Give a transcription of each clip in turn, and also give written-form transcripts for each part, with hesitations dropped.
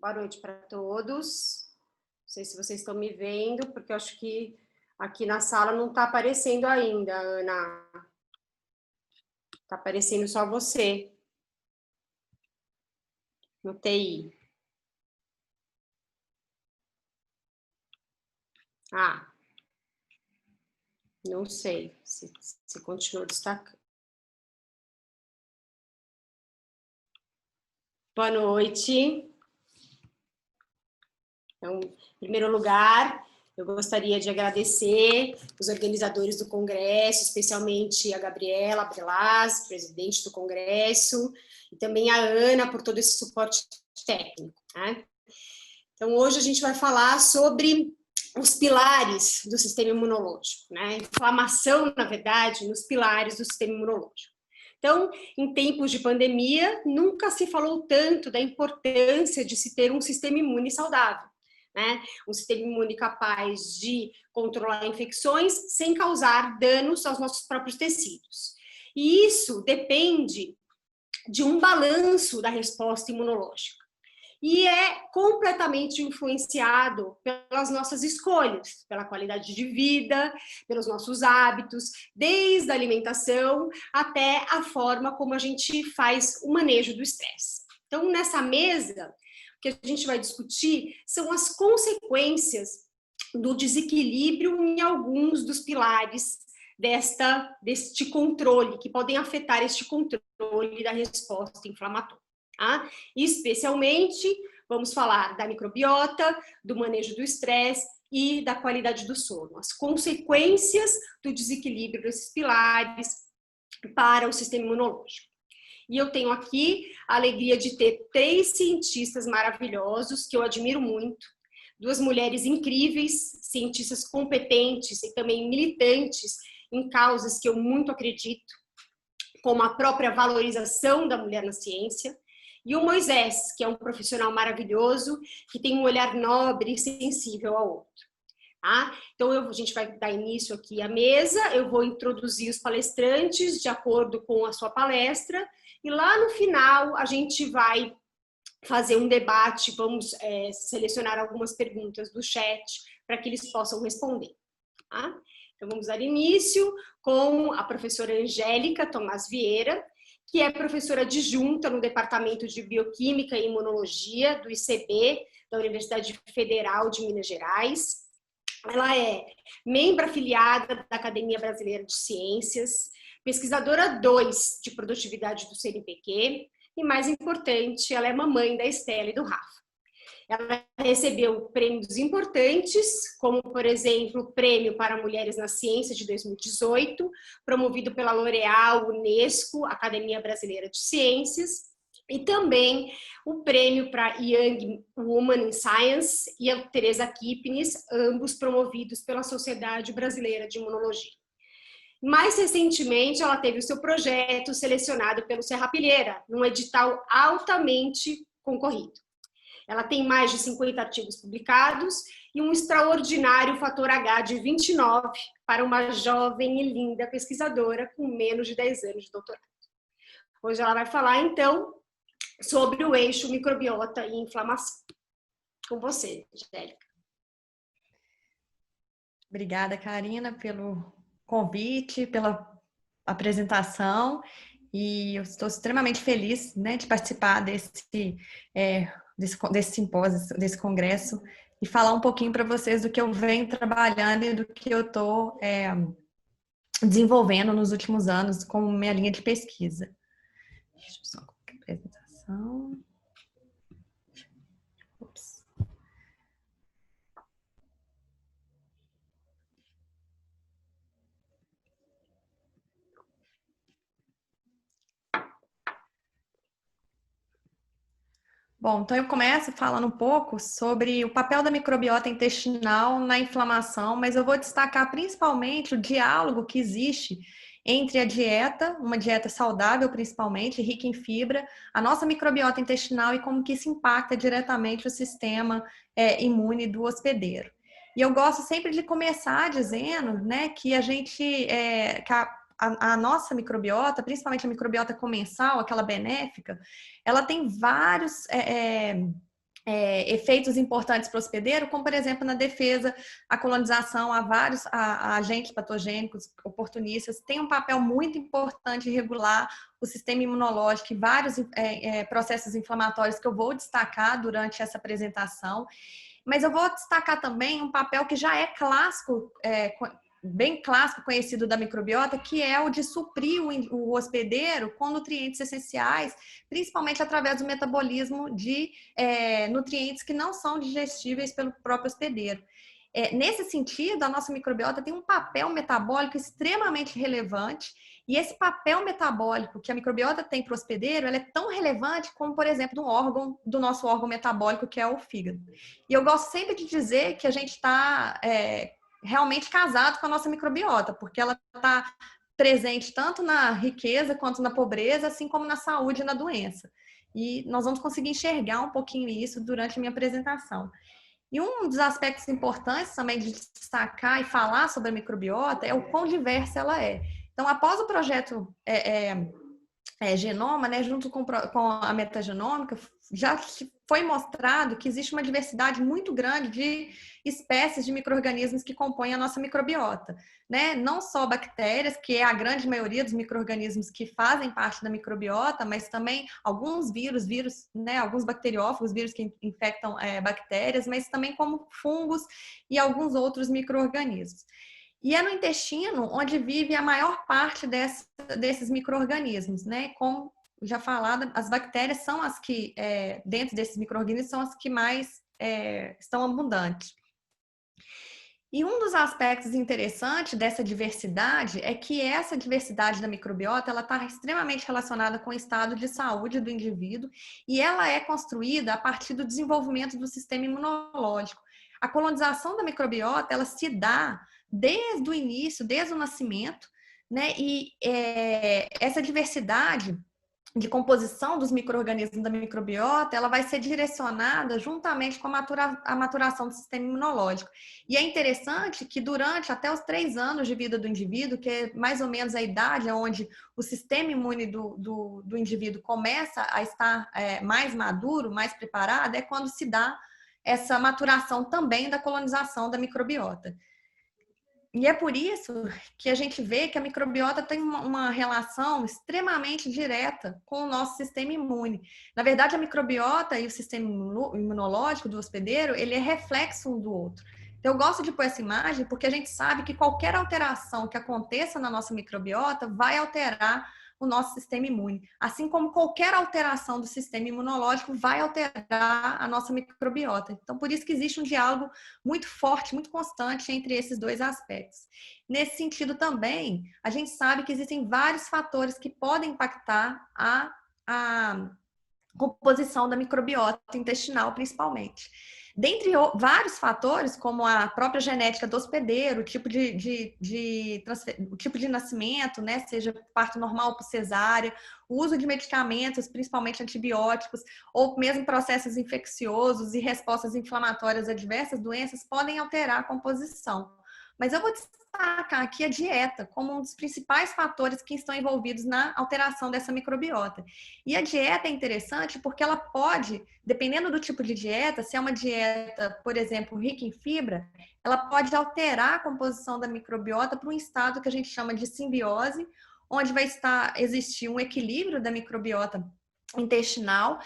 Boa noite para todos. Não sei se vocês estão me vendo, porque eu acho que aqui na sala não está aparecendo ainda, Ana. Está aparecendo só você no TI. Ah, não sei se continua destacando. Boa noite. Então, em primeiro lugar, eu gostaria de agradecer os organizadores do Congresso, especialmente a Gabriela Abdelaz, presidente do Congresso, e também a Ana por todo esse suporte técnico, né? Então, hoje a gente vai falar sobre os pilares do sistema imunológico, né? Inflamação, na verdade, nos pilares do sistema imunológico. Então, em tempos de pandemia, nunca se falou tanto da importância de se ter um sistema imune saudável, né? Um sistema imune capaz de controlar infecções sem causar danos aos nossos próprios tecidos. E isso depende de um balanço da resposta imunológica. E é completamente influenciado pelas nossas escolhas, pela qualidade de vida, pelos nossos hábitos, desde a alimentação até a forma como a gente faz o manejo do estresse. Então, nessa mesa, o que a gente vai discutir são as consequências do desequilíbrio em alguns dos pilares deste controle, que podem afetar este controle da resposta inflamatória. Tá? Especialmente, vamos falar da microbiota, do manejo do estresse e da qualidade do sono, as consequências do desequilíbrio desses pilares para o sistema imunológico. E eu tenho aqui a alegria de ter 3 cientistas maravilhosos, que eu admiro muito, 2 mulheres incríveis, cientistas competentes e também militantes em causas que eu muito acredito, como a própria valorização da mulher na ciência, e o Moisés, que é um profissional maravilhoso, que tem um olhar nobre e sensível ao outro. Tá? Então, a gente vai dar início aqui à mesa, eu vou introduzir os palestrantes de acordo com a sua palestra, e lá no final a gente vai fazer um debate, vamos selecionar algumas perguntas do chat para que eles possam responder. Tá? Então, vamos dar início com a professora Angélica Tomás Vieira, que é professora adjunta no Departamento de Bioquímica e Imunologia do ICB, da Universidade Federal de Minas Gerais. Ela é membro afiliada da Academia Brasileira de Ciências, pesquisadora 2 de produtividade do CNPq, e mais importante, ela é mamãe da Estela e do Rafa. Ela recebeu prêmios importantes, como, por exemplo, o Prêmio para Mulheres na Ciência de 2018, promovido pela L'Oréal, Unesco, Academia Brasileira de Ciências, e também o Prêmio para Young Woman in Science e a Teresa Kipnis, ambos promovidos pela Sociedade Brasileira de Imunologia. Mais recentemente, ela teve o seu projeto selecionado pelo Serrapilheira, num edital altamente concorrido. Ela tem mais de 50 artigos publicados e um extraordinário fator H de 29 para uma jovem e linda pesquisadora com menos de 10 anos de doutorado. Hoje ela vai falar, então, sobre o eixo microbiota e inflamação. Com você, Angélica. Obrigada, Karina, pelo convite, pela apresentação. E eu estou extremamente feliz, né, de participar desse simpósio, desse congresso, e falar um pouquinho para vocês do que eu venho trabalhando e do que eu estou desenvolvendo nos últimos anos como minha linha de pesquisa. Deixa eu só colocar a apresentação. Ups. Bom, então eu começo falando um pouco sobre o papel da microbiota intestinal na inflamação, mas eu vou destacar principalmente o diálogo que existe entre a dieta, uma dieta saudável principalmente, rica em fibra, a nossa microbiota intestinal e como que isso impacta diretamente o sistema imune do hospedeiro. E eu gosto sempre de começar dizendo, né, que a gente, que a nossa microbiota, principalmente a microbiota comensal, aquela benéfica, ela tem vários efeitos importantes para o hospedeiro, como, por exemplo, na defesa, a colonização a vários agentes patogênicos, oportunistas, tem um papel muito importante em regular o sistema imunológico e vários processos inflamatórios que eu vou destacar durante essa apresentação. Mas eu vou destacar também um papel que já é clássico, bem clássico, conhecido da microbiota, que é o de suprir o hospedeiro com nutrientes essenciais, principalmente através do metabolismo de nutrientes que não são digestíveis pelo próprio hospedeiro. Nesse sentido, a nossa microbiota tem um papel metabólico extremamente relevante, e esse papel metabólico que a microbiota tem para o hospedeiro, ela é tão relevante como, por exemplo, do nosso órgão metabólico, que é o fígado. E eu gosto sempre de dizer que a gente está realmente casado com a nossa microbiota, porque ela está presente tanto na riqueza quanto na pobreza, assim como na saúde e na doença. E nós vamos conseguir enxergar um pouquinho isso durante a minha apresentação. E um dos aspectos importantes também de destacar e falar sobre a microbiota é o quão diversa ela é. Então, após o projeto Genoma, né, junto com a metagenômica, já foi mostrado que existe uma diversidade muito grande de espécies de micro-organismos que compõem a nossa microbiota, né? Não só bactérias, que é a grande maioria dos micro-organismos que fazem parte da microbiota, mas também alguns vírus, né? Alguns bacteriófagos, vírus que infectam bactérias, mas também como fungos e alguns outros micro-organismos. E é no intestino onde vive a maior parte desses micro-organismos, né? Como já falado, as bactérias são as que, dentro desses micro-organismos, são as que mais estão abundantes. E um dos aspectos interessantes dessa diversidade é que essa diversidade da microbiota, ela está extremamente relacionada com o estado de saúde do indivíduo, e ela é construída a partir do desenvolvimento do sistema imunológico. A colonização da microbiota, ela se dá desde o início, desde o nascimento, né? E essa diversidade de composição dos micro-organismos da microbiota, ela vai ser direcionada juntamente com a maturação do sistema imunológico. E é interessante que durante até os 3 anos de vida do indivíduo, que é mais ou menos a idade onde o sistema imune do indivíduo começa a estar mais maduro, mais preparado, é quando se dá essa maturação também da colonização da microbiota. E é por isso que a gente vê que a microbiota tem uma relação extremamente direta com o nosso sistema imune. Na verdade, a microbiota e o sistema imunológico do hospedeiro, ele é reflexo um do outro. Então, eu gosto de pôr essa imagem porque a gente sabe que qualquer alteração que aconteça na nossa microbiota vai alterar o nosso sistema imune. Assim como qualquer alteração do sistema imunológico vai alterar a nossa microbiota. Então, por isso que existe um diálogo muito forte, muito constante entre esses dois aspectos. Nesse sentido também, a gente sabe que existem vários fatores que podem impactar a composição da microbiota intestinal, principalmente. Dentre vários fatores, como a própria genética do hospedeiro, o tipo o tipo de nascimento, né, seja parto normal ou por cesárea, o uso de medicamentos, principalmente antibióticos, ou mesmo processos infecciosos e respostas inflamatórias a diversas doenças, podem alterar a composição. Mas eu vou destacar aqui a dieta como um dos principais fatores que estão envolvidos na alteração dessa microbiota. E a dieta é interessante porque ela pode, dependendo do tipo de dieta, se é uma dieta, por exemplo, rica em fibra, ela pode alterar a composição da microbiota para um estado que a gente chama de simbiose, onde vai existir um equilíbrio da microbiota intestinal,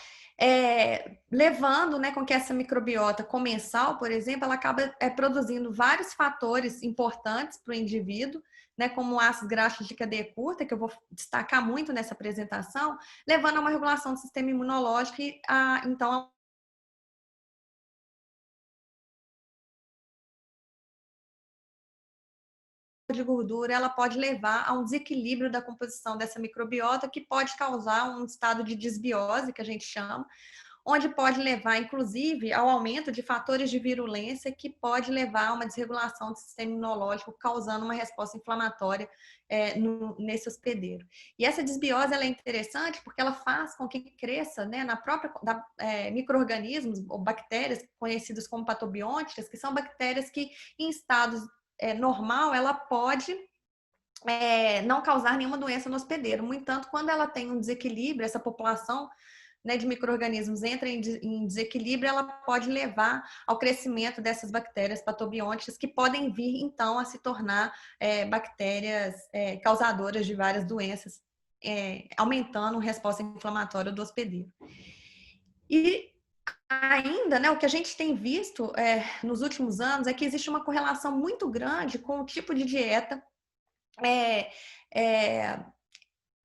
levando, né, com que essa microbiota comensal, por exemplo, ela acaba produzindo vários fatores importantes para o indivíduo, né, como ácidos graxos de cadeia curta, que eu vou destacar muito nessa apresentação, levando a uma regulação do sistema imunológico e então de gordura, ela pode levar a um desequilíbrio da composição dessa microbiota, que pode causar um estado de desbiose, que a gente chama, onde pode levar, inclusive, ao aumento de fatores de virulência, que pode levar a uma desregulação do sistema imunológico, causando uma resposta inflamatória nesse hospedeiro. E essa desbiose ela é interessante porque ela faz com que cresça, né, na própria micro-organismos ou bactérias conhecidas como patobiôticas, que são bactérias que, em estados normal, ela pode não causar nenhuma doença no hospedeiro. No entanto, quando ela tem um desequilíbrio, essa população né, de micro-organismos entra em desequilíbrio, ela pode levar ao crescimento dessas bactérias patobiôticas que podem vir, então, a se tornar bactérias causadoras de várias doenças, aumentando a resposta inflamatória do hospedeiro. E ainda, né, o que a gente tem visto nos últimos anos é que existe uma correlação muito grande com o tipo de dieta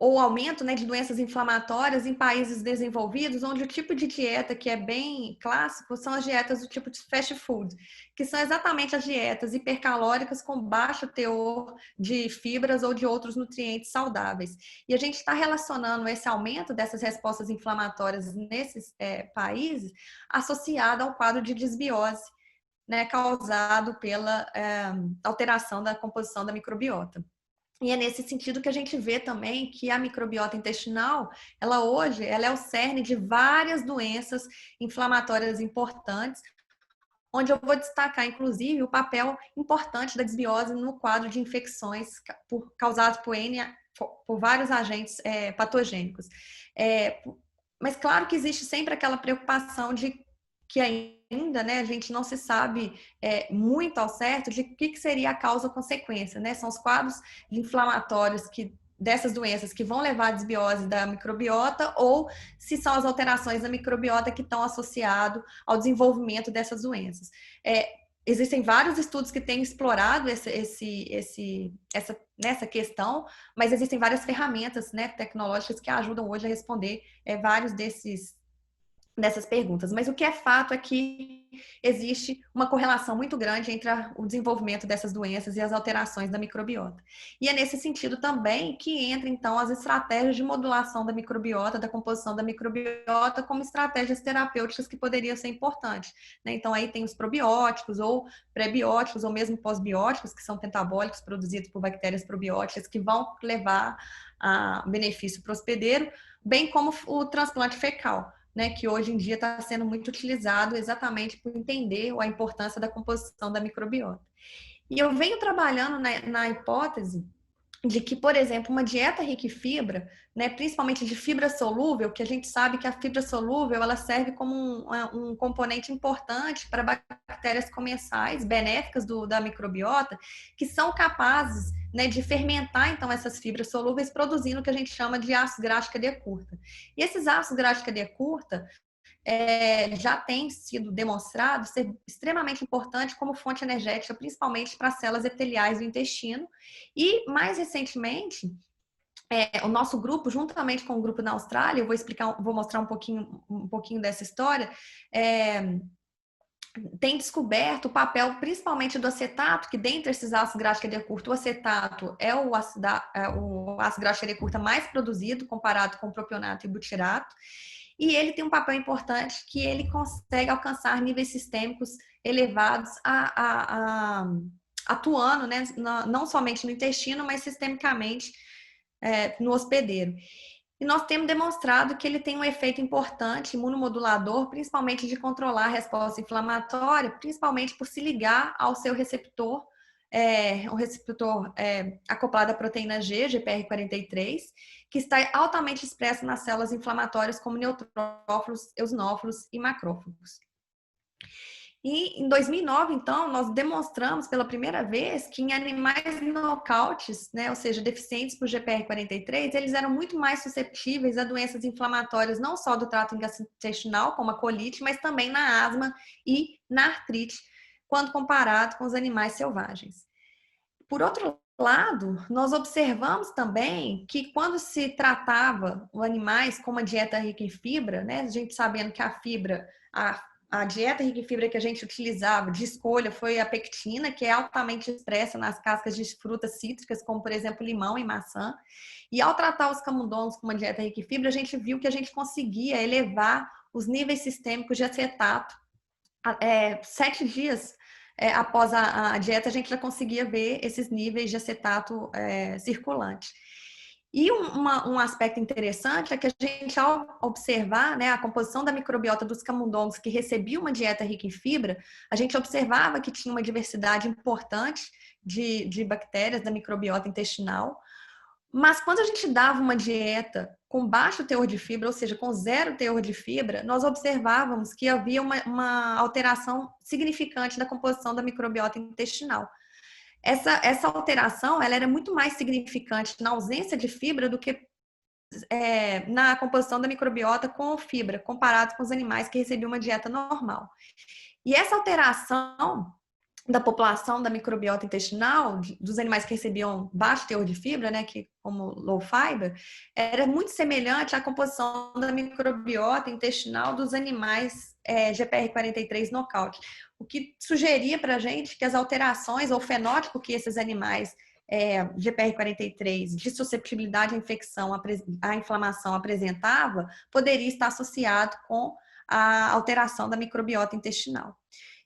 ou aumento, né, de doenças inflamatórias em países desenvolvidos, onde o tipo de dieta que é bem clássico são as dietas do tipo de fast food, que são exatamente as dietas hipercalóricas com baixo teor de fibras ou de outros nutrientes saudáveis. E a gente está relacionando esse aumento dessas respostas inflamatórias nesses países associado ao quadro de desbiose, né, causado pela alteração da composição da microbiota. E é nesse sentido que a gente vê também que a microbiota intestinal, ela hoje é o cerne de várias doenças inflamatórias importantes, onde eu vou destacar, inclusive, o papel importante da desbiose no quadro de infecções causadas por vários agentes patogênicos. Mas claro que existe sempre aquela preocupação de que ainda, né, a gente não se sabe muito ao certo de o que seria a causa-consequência, né? São os quadros inflamatórios dessas doenças que vão levar à desbiose da microbiota ou se são as alterações da microbiota que estão associadas ao desenvolvimento dessas doenças. Existem vários estudos que têm explorado nessa questão, mas existem várias ferramentas, né, tecnológicas que ajudam hoje a responder vários dessas perguntas. Mas o que é fato é que existe uma correlação muito grande entre o desenvolvimento dessas doenças e as alterações da microbiota. E é nesse sentido também que entra, então, as estratégias de modulação da microbiota, da composição da microbiota, como estratégias terapêuticas que poderiam ser importantes, né? Então, aí tem os probióticos, ou pré-bióticos, ou mesmo pós-bióticos, que são pentabólicos produzidos por bactérias probióticas, que vão levar a benefício para o hospedeiro, bem como o transplante fecal, né, que hoje em dia está sendo muito utilizado exatamente por entender a importância da composição da microbiota. E eu venho trabalhando na hipótese de que, por exemplo, uma dieta rica em fibra, né, principalmente de fibra solúvel, que a gente sabe que a fibra solúvel ela serve como um componente importante para bactérias comensais benéficas da microbiota, que são capazes, né, de fermentar, então, essas fibras solúveis, produzindo o que a gente chama de ácido graxo de cadeia curta. E esses ácidos graxos de cadeia curta já tem sido demonstrado ser extremamente importante como fonte energética, principalmente para as células epiteliais do intestino. E, mais recentemente, o nosso grupo, juntamente com o grupo na Austrália, eu vou mostrar um pouquinho dessa história, tem descoberto o papel principalmente do acetato, que dentre esses ácidos graxos de cadeia curta, o acetato é o ácido graxo de cadeia curta mais produzido, comparado com o propionato e butirato. E ele tem um papel importante que ele consegue alcançar níveis sistêmicos elevados, atuando, né, não somente no intestino, mas sistemicamente no hospedeiro. E nós temos demonstrado que ele tem um efeito importante, imunomodulador, principalmente de controlar a resposta inflamatória, principalmente por se ligar ao seu receptor, um receptor acoplado à proteína G, GPR43, que está altamente expresso nas células inflamatórias como neutrófilos, eosinófilos e macrófagos. E em 2009, então, nós demonstramos pela primeira vez que em animais nocautes, né, ou seja, deficientes por GPR43, eles eram muito mais susceptíveis a doenças inflamatórias, não só do trato gastrointestinal, como a colite, mas também na asma e na artrite, quando comparado com os animais selvagens. Por outro lado, nós observamos também que quando se tratava os animais com uma dieta rica em fibra, né, a gente sabendo que a fibra, a dieta rica em fibra que a gente utilizava de escolha foi a pectina, que é altamente expressa nas cascas de frutas cítricas, como por exemplo limão e maçã. E ao tratar os camundongos com uma dieta rica em fibra, a gente viu que a gente conseguia elevar os níveis sistêmicos de acetato 7 dias após a dieta, a gente já conseguia ver esses níveis de acetato circulante. E um aspecto interessante é que a gente, ao observar, né, a composição da microbiota dos camundongos que recebiam uma dieta rica em fibra, a gente observava que tinha uma diversidade importante de bactérias da microbiota intestinal. Mas quando a gente dava uma dieta com baixo teor de fibra, ou seja, com zero teor de fibra, nós observávamos que havia uma alteração significante da composição da microbiota intestinal. Essa alteração ela era muito mais significante na ausência de fibra do que na composição da microbiota com fibra, comparado com os animais que recebiam uma dieta normal. E essa alteração da população da microbiota intestinal, dos animais que recebiam baixo teor de fibra, né, que, como low fiber, era muito semelhante à composição da microbiota intestinal dos animais GPR43 knockout, o que sugeria para a gente que as alterações ou fenótipo que esses animais GPR43 de susceptibilidade à infecção, à inflamação apresentava, poderia estar associado com a alteração da microbiota intestinal.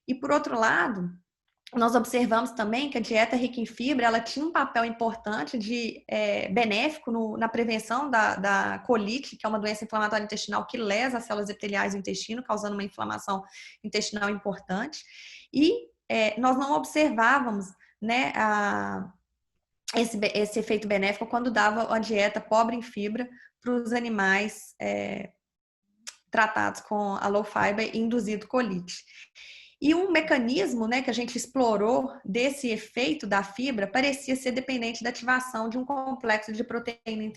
E por outro lado, nós observamos também que a dieta rica em fibra ela tinha um papel importante benéfico na prevenção da colite, que é uma doença inflamatória intestinal que lesa as células epiteliais do intestino, causando uma inflamação intestinal importante. E nós não observávamos, né, esse efeito benéfico quando dava uma dieta pobre em fibra para os animais tratados com a low fiber e induzido colite. E um mecanismo, né, que a gente explorou desse efeito da fibra parecia ser dependente da ativação de um complexo de proteína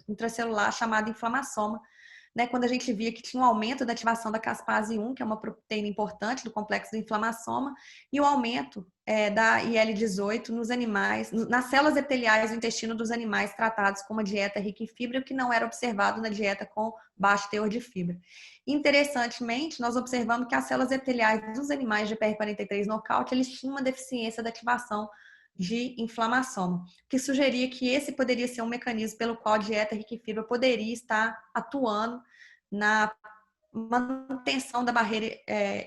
intracelular chamado inflamassoma, né, quando a gente via que tinha um aumento da ativação da caspase 1, que é uma proteína importante do complexo do inflamassoma, e o aumento da IL-18 nos animais, nas células epiteliais do intestino dos animais tratados com uma dieta rica em fibra, o que não era observado na dieta com baixo teor de fibra. Interessantemente, nós observamos que as células epiteliais dos animais GPR43 knockout, eles tinham uma deficiência da ativação de inflamação, que sugeria que esse poderia ser um mecanismo pelo qual a dieta rica em fibra poderia estar atuando na manutenção da barreira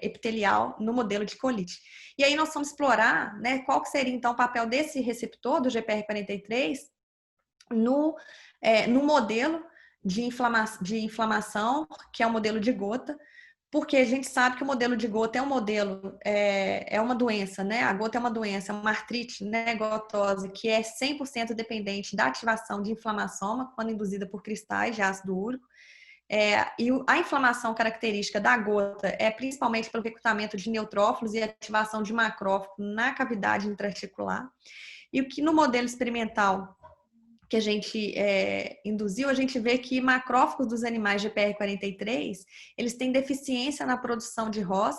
epitelial no modelo de colite. E aí nós vamos explorar, né, qual que seria então o papel desse receptor do GPR43 no modelo de inflamação, que é o modelo de gota, porque a gente sabe que o modelo de gota é um modelo, é uma doença, né? A gota é uma doença, é uma artrite, né, gotose, que é 100% dependente da ativação de inflamassoma, quando induzida por cristais de ácido úrico. E a inflamação característica da gota é principalmente pelo recrutamento de neutrófilos e ativação de macrófago na cavidade intraarticular. E o que no modelo experimental que a gente induziu, a gente vê que macrófagos dos animais GPR43, eles têm deficiência na produção de ROS,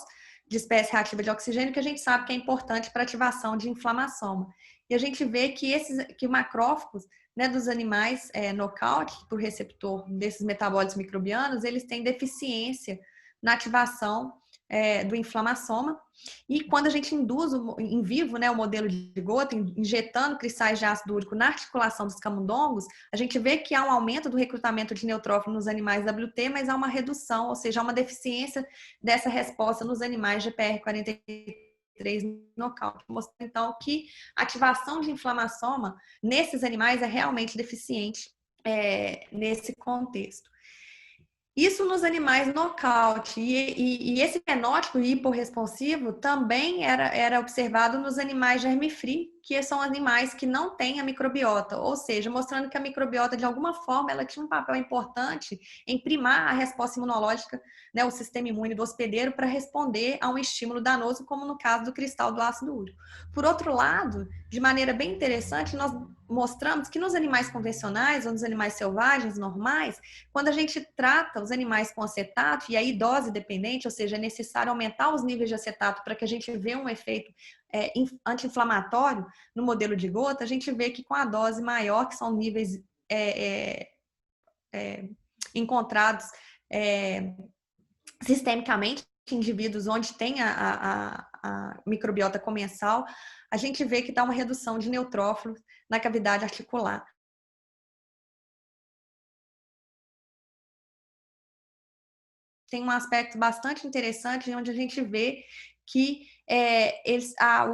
de espécie reativa de oxigênio, que a gente sabe que é importante para ativação de inflamação. E a gente vê que macrófagos, né, dos animais knockout, por receptor desses metabólitos microbianos, eles têm deficiência na ativação do inflamassoma. E quando a gente induz em vivo, né, o modelo de gota, injetando cristais de ácido úrico na articulação dos camundongos, a gente vê que há um aumento do recrutamento de neutrófilo nos animais WT, mas há uma redução, ou seja, há uma deficiência dessa resposta nos animais GPR43 knockout. Mostrando então que a ativação de inflamassoma nesses animais é realmente deficiente nesse contexto. Isso nos animais knockout. E esse fenótipo hiporresponsivo também era observado nos animais germe-free, que são animais que não têm a microbiota, ou seja, mostrando que a microbiota, de alguma forma, ela tinha um papel importante em primar a resposta imunológica, né, o sistema imune do hospedeiro, para responder a um estímulo danoso, como no caso do cristal do ácido úrico. Por outro lado, de maneira bem interessante, nós mostramos que nos animais convencionais, ou nos animais selvagens, normais, quando a gente trata os animais com acetato, e aí dose dependente, ou seja, é necessário aumentar os níveis de acetato para que a gente veja um efeito anti-inflamatório no modelo de gota, a gente vê que com a dose maior, que são níveis encontrados sistemicamente em indivíduos onde tem a microbiota comensal, a gente vê que dá uma redução de neutrófilos na cavidade articular. Tem um aspecto bastante interessante onde a gente vê que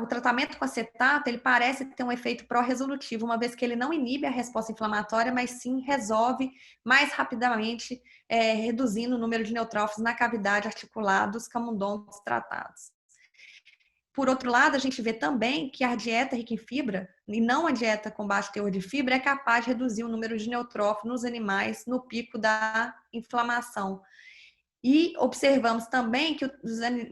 o tratamento com acetato ele parece ter um efeito pró-resolutivo, uma vez que ele não inibe a resposta inflamatória, mas sim resolve mais rapidamente, reduzindo o número de neutrófilos na cavidade articular dos camundongos tratados. por outro lado, a gente vê também que a dieta rica em fibra, e não a dieta com baixo teor de fibra, é capaz de reduzir o número de neutrófilos nos animais no pico da inflamação. E observamos também que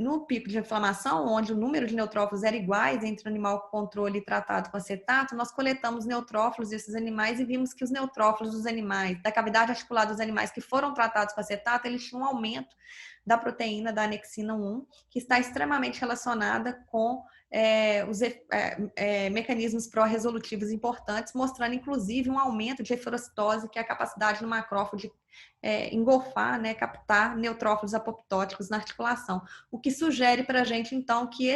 no pico de inflamação, onde o número de neutrófilos era iguais entre o animal com controle e tratado com acetato, nós coletamos neutrófilos desses animais e vimos que os neutrófilos dos animais, da cavidade articular dos animais que foram tratados com acetato, eles tinham um aumento da proteína da anexina 1, que está extremamente relacionada com os mecanismos pró-resolutivos importantes, mostrando inclusive um aumento de eferocitose, que é a capacidade do macrófago de engolfar, né, captar neutrófilos apoptóticos na articulação, o que sugere para a gente, então, que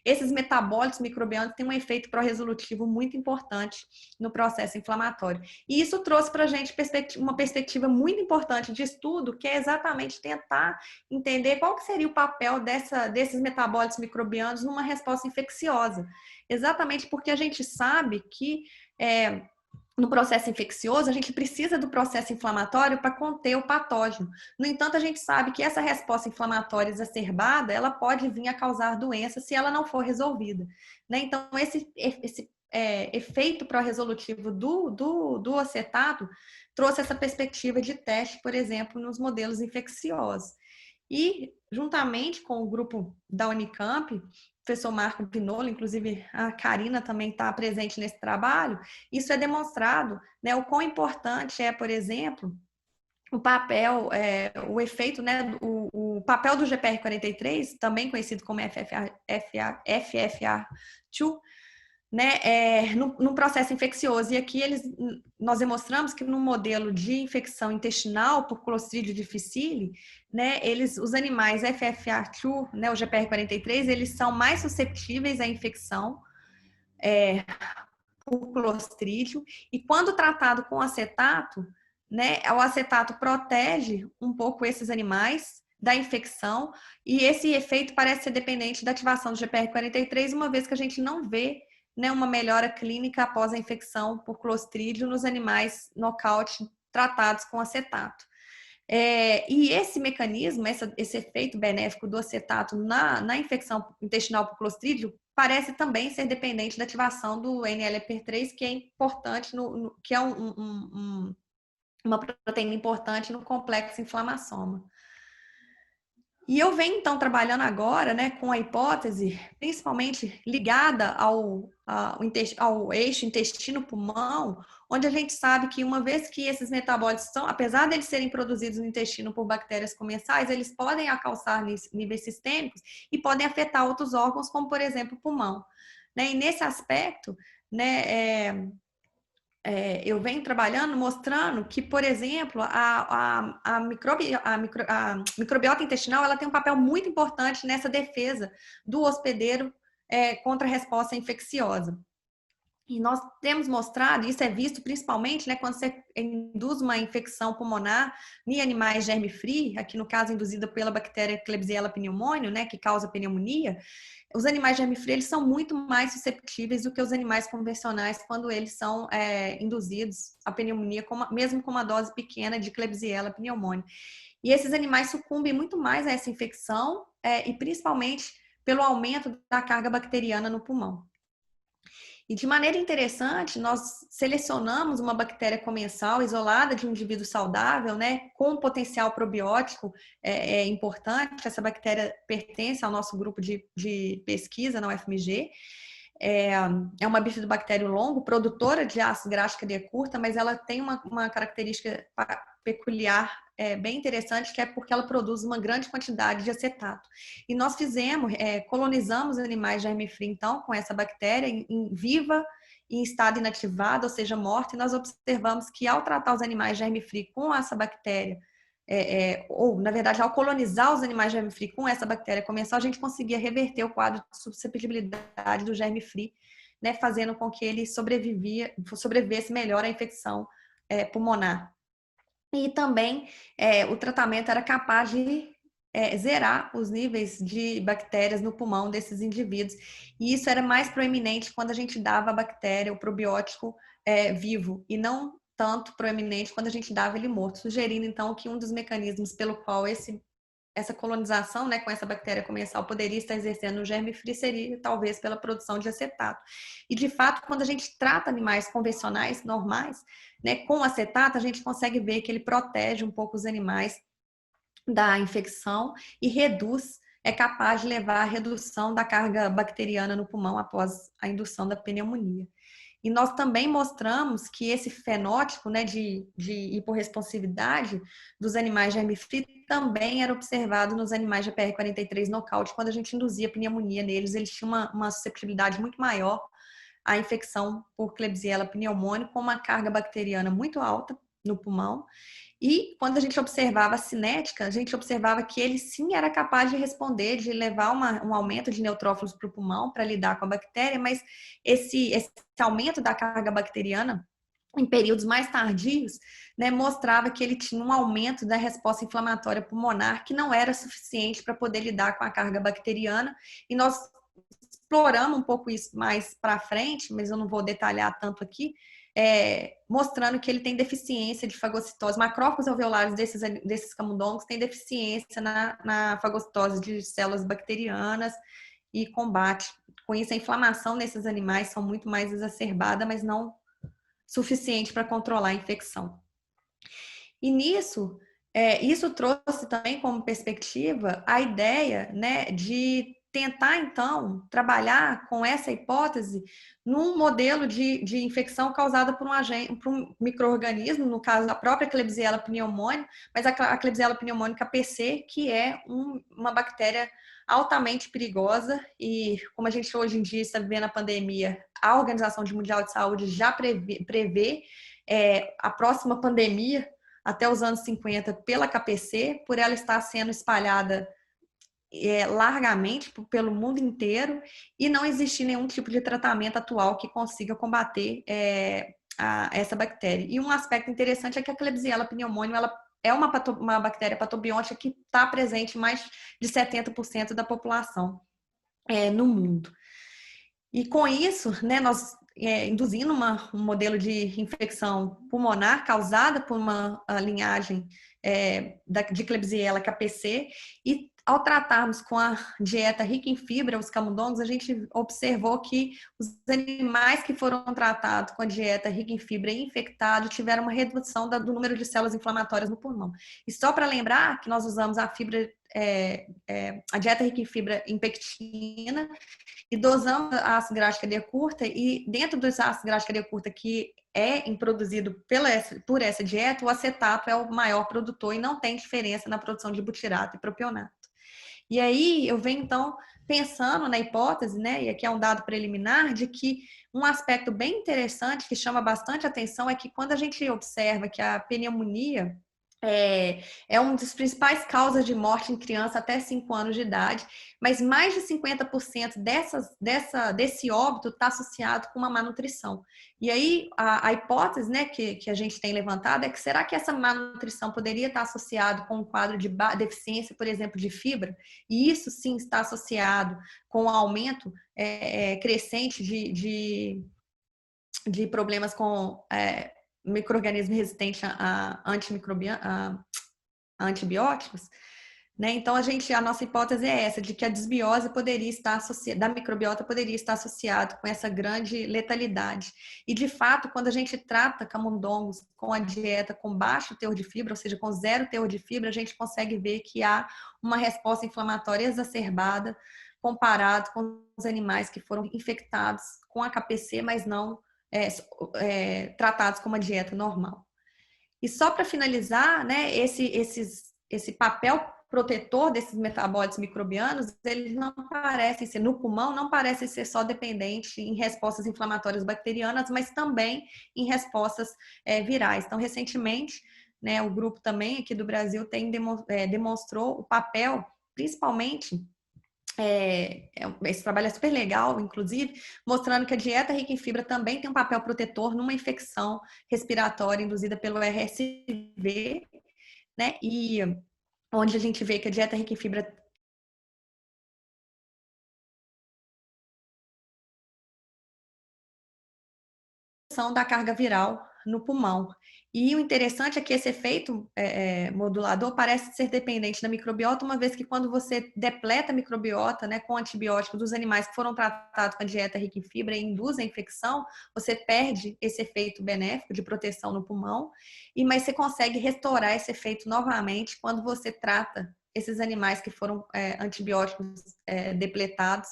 esses metabólitos microbianos têm um efeito pró-resolutivo muito importante no processo inflamatório. E isso trouxe para a gente uma perspectiva muito importante de estudo, que é exatamente tentar entender qual que seria o papel desses metabólitos microbianos numa resposta infecciosa. Exatamente porque a gente sabe que no processo infeccioso, a gente precisa do processo inflamatório para conter o patógeno. No entanto, a gente sabe que essa resposta inflamatória exacerbada, ela pode vir a causar doença se ela não for resolvida, né? Então, esse efeito pró-resolutivo do acetato trouxe essa perspectiva de teste, por exemplo, nos modelos infecciosos. E, juntamente com o grupo da Unicamp, professor Marco Pinolo, inclusive a Karina também está presente nesse trabalho, isso é demonstrado, né, o quão importante é, por exemplo, o papel, o efeito, né, o papel do GPR43, também conhecido como FFR2, né, no processo infeccioso. E aqui nós demonstramos que no modelo de infecção intestinal por Clostridium difficile, né, os animais FFR2, né, o GPR43, eles são mais suscetíveis à infecção por Clostridium, e quando tratado com acetato, né, o acetato protege um pouco esses animais da infecção, e esse efeito parece ser dependente da ativação do GPR43, uma vez que a gente não vê, né, uma melhora clínica após a infecção por Clostridium nos animais nocaute tratados com acetato. E esse mecanismo, esse efeito benéfico do acetato na infecção intestinal por Clostridium parece também ser dependente da ativação do NLRP3, que é importante, que é uma proteína importante no complexo inflamassoma. E eu venho, então, trabalhando agora, né, com a hipótese, principalmente ligada ao eixo intestino-pulmão, onde a gente sabe que uma vez que esses metabólitos apesar de eles serem produzidos no intestino por bactérias comensais, eles podem alcançar níveis sistêmicos e podem afetar outros órgãos, como, por exemplo, o pulmão. Né? E nesse aspecto, né, eu venho trabalhando mostrando que, por exemplo, a microbiota intestinal ela tem um papel muito importante nessa defesa do hospedeiro contra a resposta infecciosa. E nós temos mostrado, isso é visto principalmente, né, quando você induz uma infecção pulmonar em animais germe-free, aqui no caso induzida pela bactéria Klebsiella pneumoniae, né, que causa pneumonia. Os animais germe-free eles são muito mais susceptíveis do que os animais convencionais quando eles são induzidos à pneumonia, mesmo com uma dose pequena de Klebsiella pneumoniae. E esses animais sucumbem muito mais a essa infecção e principalmente pelo aumento da carga bacteriana no pulmão. E de maneira interessante, nós selecionamos uma bactéria comensal isolada de um indivíduo saudável, né, com um potencial probiótico importante. Essa bactéria pertence ao nosso grupo de pesquisa na UFMG. É uma bifidobactéria longo, produtora de ácido graxo cadeia curta, mas ela tem uma característica peculiar bem interessante, que é porque ela produz uma grande quantidade de acetato. E nós colonizamos animais germe-free, então, com essa bactéria viva, em estado inativado, ou seja, morta, e nós observamos que ao tratar os animais germe-free com essa bactéria, ou, na verdade, ao colonizar os animais germe-free com essa bactéria comensal, a gente conseguia reverter o quadro de suscetibilidade do germe-free, né, fazendo com que ele sobrevivesse melhor à infecção pulmonar. E também o tratamento era capaz de zerar os níveis de bactérias no pulmão desses indivíduos. E isso era mais proeminente quando a gente dava a bactéria, o probiótico vivo, e não tanto proeminente quando a gente dava ele morto, sugerindo então que um dos mecanismos pelo qual esse essa colonização, né, com essa bactéria comensal poderia estar exercendo no germe free seria talvez pela produção de acetato. E de fato, quando a gente trata animais convencionais, normais, né, com acetato, a gente consegue ver que ele protege um pouco os animais da infecção e reduz, é capaz de levar à redução da carga bacteriana no pulmão após a indução da pneumonia. E nós também mostramos que esse fenótipo, né, de hiporresponsividade dos animais germe-free também era observado nos animais de PR43 nocaute. Quando a gente induzia pneumonia neles, eles tinham uma susceptibilidade muito maior à infecção por Klebsiella pneumoniae, com uma carga bacteriana muito alta no pulmão. E quando a gente observava a cinética, a gente observava que ele sim era capaz de responder, de levar um aumento de neutrófilos para o pulmão para lidar com a bactéria, mas esse aumento da carga bacteriana em períodos mais tardios, né, mostrava que ele tinha um aumento da resposta inflamatória pulmonar que não era suficiente para poder lidar com a carga bacteriana. E nós exploramos um pouco isso mais para frente, mas eu não vou detalhar tanto aqui, mostrando que ele tem deficiência de fagocitose. Macrófagos alveolares desses camundongos têm deficiência na fagocitose de células bacterianas e combate. Com isso, a inflamação nesses animais são muito mais exacerbada, mas não suficiente para controlar a infecção. E nisso, isso trouxe também como perspectiva a ideia, né, de tentar, então, trabalhar com essa hipótese num modelo de infecção causada por um micro-organismo, no caso, a própria Klebsiella pneumoniae, mas a Klebsiella pneumoniae PC, que é uma bactéria altamente perigosa e, como a gente hoje em dia está vivendo a pandemia, a Organização Mundial de Saúde já prevê a próxima pandemia até os anos 50 pela KPC, por ela estar sendo espalhada largamente pelo mundo inteiro e não existir nenhum tipo de tratamento atual que consiga combater essa bactéria. E um aspecto interessante é que a Klebsiella pneumoniae ela é uma bactéria patobiótica que está presente em mais de 70% da população no mundo. E com isso, né, nós induzindo um modelo de infecção pulmonar causada por uma linhagem de Klebsiella KPC, e ao tratarmos com a dieta rica em fibra, os camundongos, a gente observou que os animais que foram tratados com a dieta rica em fibra e infectados tiveram uma redução do número de células inflamatórias no pulmão. E só para lembrar que nós usamos a fibra, a dieta rica em fibra em pectina, e dosamos ácido graxo de cadeia curta, e dentro dos ácidos graxo de cadeia curta que produzido por essa dieta, o acetato é o maior produtor e não tem diferença na produção de butirato e propionato. E aí eu venho então pensando na hipótese, né, e aqui é um dado preliminar, de que um aspecto bem interessante que chama bastante atenção é que quando a gente observa que a pneumonia é uma das principais causas de morte em criança até 5 anos de idade, mas mais de 50% desse óbito está associado com uma má nutrição. E aí, a hipótese, né, que a gente tem levantado é que será que essa má nutrição poderia estar associado com um quadro de deficiência, por exemplo, de fibra? E isso sim está associado com o aumento crescente de problemas com micro-organismo resistente a antibióticos, né? Então a nossa hipótese é essa, de que a desbiose poderia estar da microbiota poderia estar associado com essa grande letalidade. E de fato, quando a gente trata camundongos com a dieta com baixo teor de fibra, ou seja, com zero teor de fibra, a gente consegue ver que há uma resposta inflamatória exacerbada comparado com os animais que foram infectados com a KPC, mas não tratados com uma dieta normal. E só para finalizar, né, esse papel protetor desses metabólitos microbianos, eles não parecem ser, no pulmão, não parecem ser só dependentes em respostas inflamatórias bacterianas, mas também em respostas virais. Então, recentemente, né, o grupo também aqui do Brasil demonstrou o papel, principalmente, esse trabalho é super legal, inclusive, mostrando que a dieta rica em fibra também tem um papel protetor numa infecção respiratória induzida pelo RSV, né? E onde a gente vê que a dieta rica em fibra da carga viral no pulmão. E o interessante é que esse efeito modulador parece ser dependente da microbiota, uma vez que quando você depleta a microbiota, né, com antibiótico dos animais que foram tratados com a dieta rica em fibra e induz a infecção, você perde esse efeito benéfico de proteção no pulmão, mas você consegue restaurar esse efeito novamente quando você trata esses animais que foram antibióticos depletados,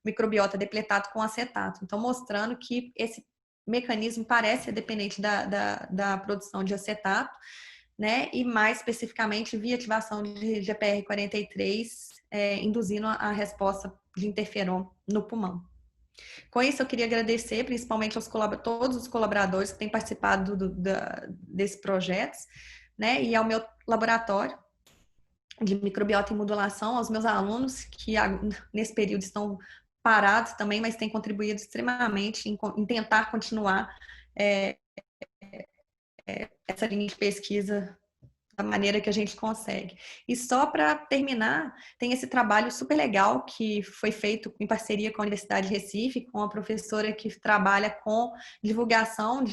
microbiota depletado com acetato. Então, mostrando que esse mecanismo parece ser dependente da produção de acetato, né? E mais especificamente via ativação de GPR43, induzindo a resposta de interferon no pulmão. Com isso, eu queria agradecer principalmente todos os colaboradores que têm participado desses projetos, né? E ao meu laboratório de microbiota e modulação, aos meus alunos que nesse período estão parados também, mas têm contribuído extremamente em tentar continuar essa linha de pesquisa da maneira que a gente consegue. E só para terminar, tem esse trabalho super legal que foi feito em parceria com a Universidade de Recife, com a professora que trabalha com divulgação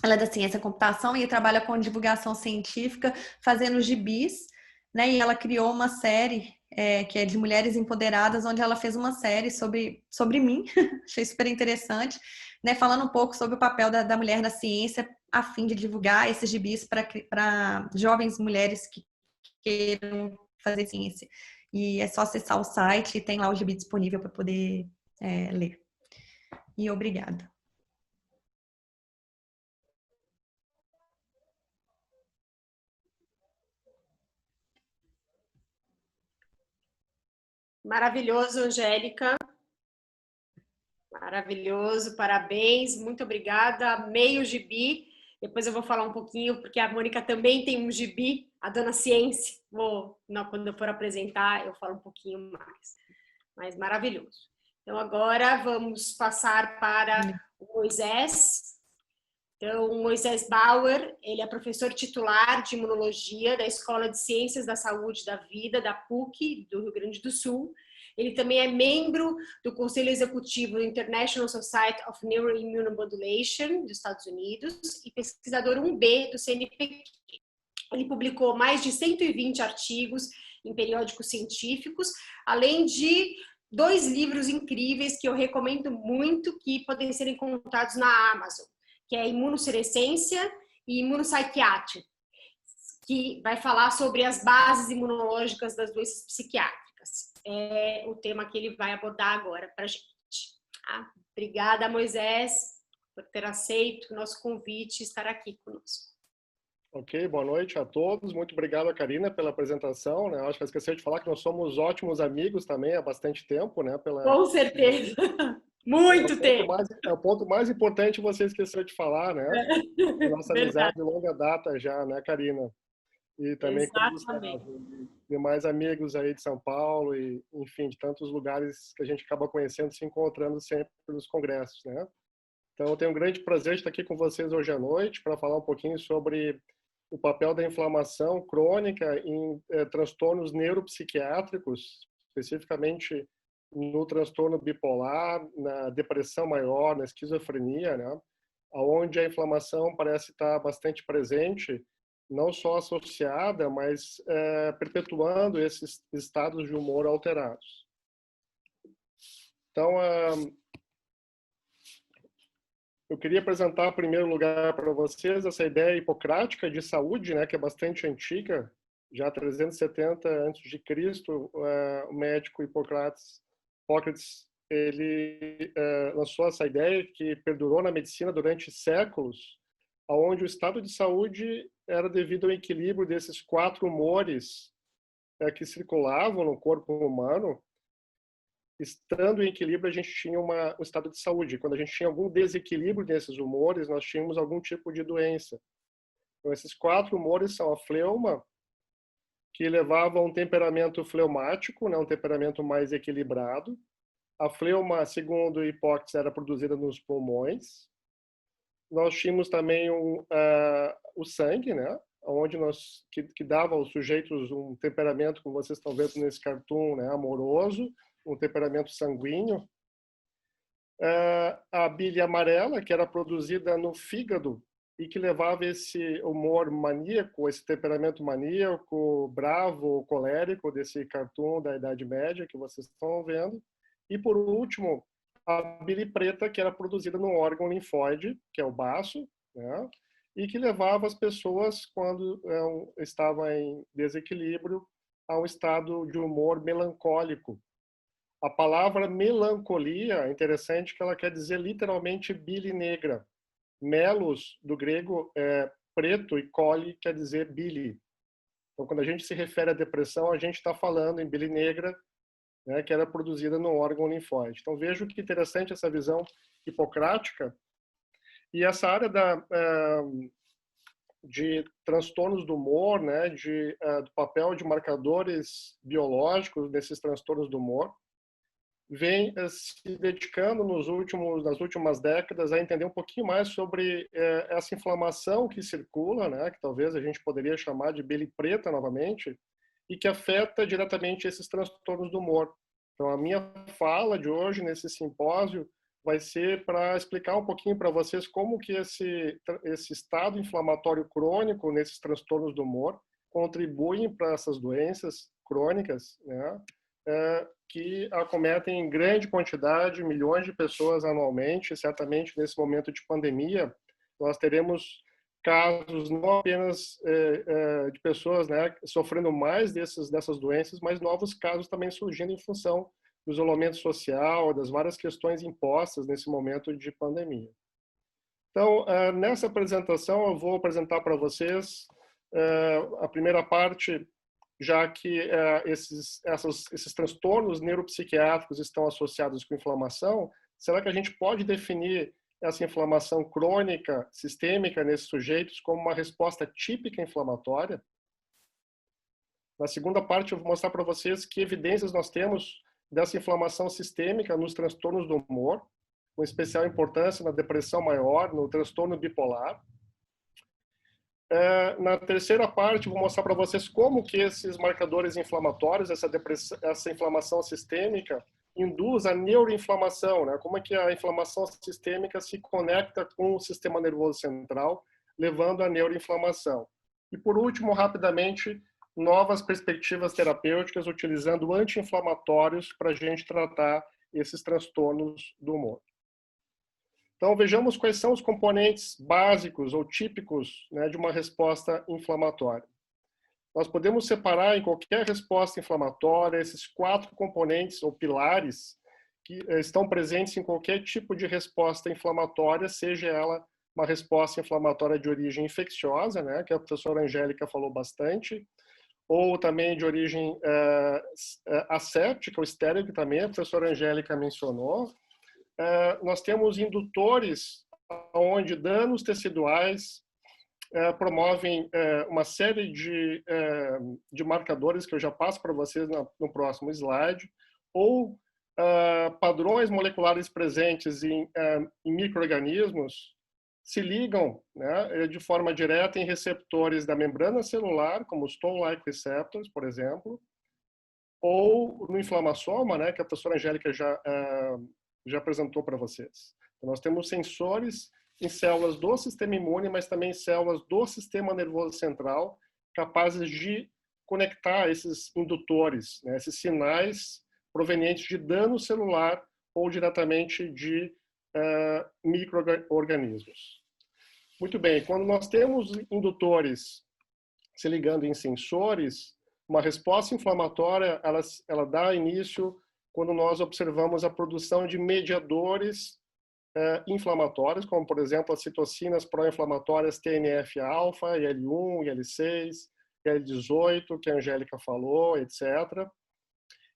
ela é da ciência da computação e trabalha com divulgação científica, fazendo gibis, né? E ela criou uma série que é de mulheres empoderadas, onde ela fez uma série sobre mim, achei super interessante, né? Falando um pouco sobre o papel da mulher na ciência, a fim de divulgar esses gibis para jovens mulheres que queiram fazer ciência. E é só acessar o site e tem lá o gibi disponível para poder ler. E obrigada. Maravilhoso, Angélica. Maravilhoso, parabéns, muito obrigada. Amei o gibi. Depois eu vou falar um pouquinho, porque a Mônica também tem um gibi, a Dona Ciência. Quando eu for apresentar, eu falo um pouquinho mais. Mas maravilhoso. Então, agora vamos passar para o Moisés. Então, o Moisés Bauer, ele é professor titular de imunologia da Escola de Ciências da Saúde e da Vida, da PUC, do Rio Grande do Sul. Ele também é membro do Conselho Executivo do International Society of Neuroimmunomodulation, dos Estados Unidos, e pesquisador 1B do CNPq. Ele publicou mais de 120 artigos em periódicos científicos, além de 2 livros incríveis que eu recomendo muito, que podem ser encontrados na Amazon, que é Imunossenescência e Imunopsiquiatria, que vai falar sobre as bases imunológicas das doenças psiquiátricas. É o tema que ele vai abordar agora para a gente. Obrigada, Moisés, por ter aceito o nosso convite e estar aqui conosco. Ok, boa noite a todos. Muito obrigado, Karina, pela apresentação, né? Acho que eu esqueci de falar que nós somos ótimos amigos também há bastante tempo, né? Com certeza. Muito tempo. É o ponto mais importante você esqueceu de falar, né? Nossa amizade de longa data já, né, Karina? E também Exatamente. com demais amigos aí de São Paulo e, enfim, de tantos lugares que a gente acaba conhecendo, se encontrando sempre nos congressos, né? Então, eu tenho um grande prazer de estar aqui com vocês hoje à noite para falar um pouquinho sobre o papel da inflamação crônica em transtornos neuropsiquiátricos, especificamente no transtorno bipolar, na depressão maior, na esquizofrenia, né? Onde a inflamação parece estar bastante presente, não só associada, mas perpetuando esses estados de humor alterados. Então, eu queria apresentar, em primeiro lugar, para vocês essa ideia hipocrática de saúde, né, que é bastante antiga, já 370 a.C., o médico Hipócrates, ele lançou essa ideia que perdurou na medicina durante séculos, onde o estado de saúde era devido ao equilíbrio desses 4 humores que circulavam no corpo humano. Estando em equilíbrio, a gente tinha um estado de saúde. Quando a gente tinha algum desequilíbrio nesses humores, nós tínhamos algum tipo de doença. Então, esses 4 humores são a fleuma, que levava a um temperamento fleumático, né, um temperamento mais equilibrado. A fleuma, segundo Hipócrates, era produzida nos pulmões. Nós tínhamos também o sangue, né, onde que dava aos sujeitos um temperamento, como vocês estão vendo nesse cartoon, né, amoroso, um temperamento sanguíneo. A bile amarela, que era produzida no fígado e que levava esse humor maníaco, esse temperamento maníaco, bravo, colérico desse cartoon da Idade Média que vocês estão vendo. E, por último, a bile preta, que era produzida no órgão linfóide, que é o baço, né? E que levava as pessoas, quando estavam em desequilíbrio, a um estado de humor melancólico. A palavra melancolia é interessante que ela quer dizer literalmente bile negra. Melos, do grego, é preto, e coli quer dizer bile. Então, quando a gente se refere à depressão, a gente está falando em bile negra, né, que era produzida no órgão linfóide. Então, vejo que interessante essa visão hipocrática. E essa área de transtornos do humor, né, do papel de marcadores biológicos desses transtornos do humor, vem se dedicando nas últimas décadas a entender um pouquinho mais sobre essa inflamação que circula, né, que talvez a gente poderia chamar de bile preta novamente, e que afeta diretamente esses transtornos do humor. Então, a minha fala de hoje nesse simpósio vai ser para explicar um pouquinho para vocês como que esse estado inflamatório crônico nesses transtornos do humor contribuem para essas doenças crônicas, né, que acometem em grande quantidade milhões de pessoas anualmente. Certamente, nesse momento de pandemia, nós teremos casos não apenas de pessoas, né, sofrendo mais dessas doenças, mas novos casos também surgindo em função do isolamento social, das várias questões impostas nesse momento de pandemia. Então, nessa apresentação, eu vou apresentar para vocês a primeira parte, já que esses transtornos neuropsiquiátricos estão associados com inflamação. Será que a gente pode definir essa inflamação crônica, sistêmica nesses sujeitos como uma resposta típica inflamatória? Na segunda parte, eu vou mostrar para vocês que evidências nós temos dessa inflamação sistêmica nos transtornos do humor, com especial importância na depressão maior, no transtorno bipolar. Na terceira parte, vou mostrar para vocês como que esses marcadores inflamatórios, essa inflamação sistêmica, induz a neuroinflamação, né? Como é que a inflamação sistêmica se conecta com o sistema nervoso central, levando à neuroinflamação. E, por último, rapidamente, novas perspectivas terapêuticas utilizando anti-inflamatórios para a gente tratar esses transtornos do humor. Então, vejamos quais são os componentes básicos ou típicos, né, de uma resposta inflamatória. Nós podemos separar em qualquer resposta inflamatória esses 4 componentes ou pilares que estão presentes em qualquer tipo de resposta inflamatória, seja ela uma resposta inflamatória de origem infecciosa, né, que a professora Angélica falou bastante, ou também de origem asséptica ou estéril, que também a professora Angélica mencionou. Nós temos indutores onde danos teciduais promovem uma série de marcadores que eu já passo para vocês no próximo slide, ou padrões moleculares presentes em micro-organismos se ligam, né, de forma direta em receptores da membrana celular, como os toll-like receptors, por exemplo, ou no inflamassoma, né, que a professora Angélica já apresentou para vocês. Então, nós temos sensores em células do sistema imune, mas também em células do sistema nervoso central, capazes de conectar esses indutores, né, esses sinais provenientes de dano celular ou diretamente de micro-organismos. Muito bem, quando nós temos indutores se ligando em sensores, uma resposta inflamatória ela dá início quando nós observamos a produção de mediadores inflamatórios, como, por exemplo, as citocinas pró-inflamatórias TNF-alfa, IL-1, IL-6, IL-18, que a Angélica falou, etc.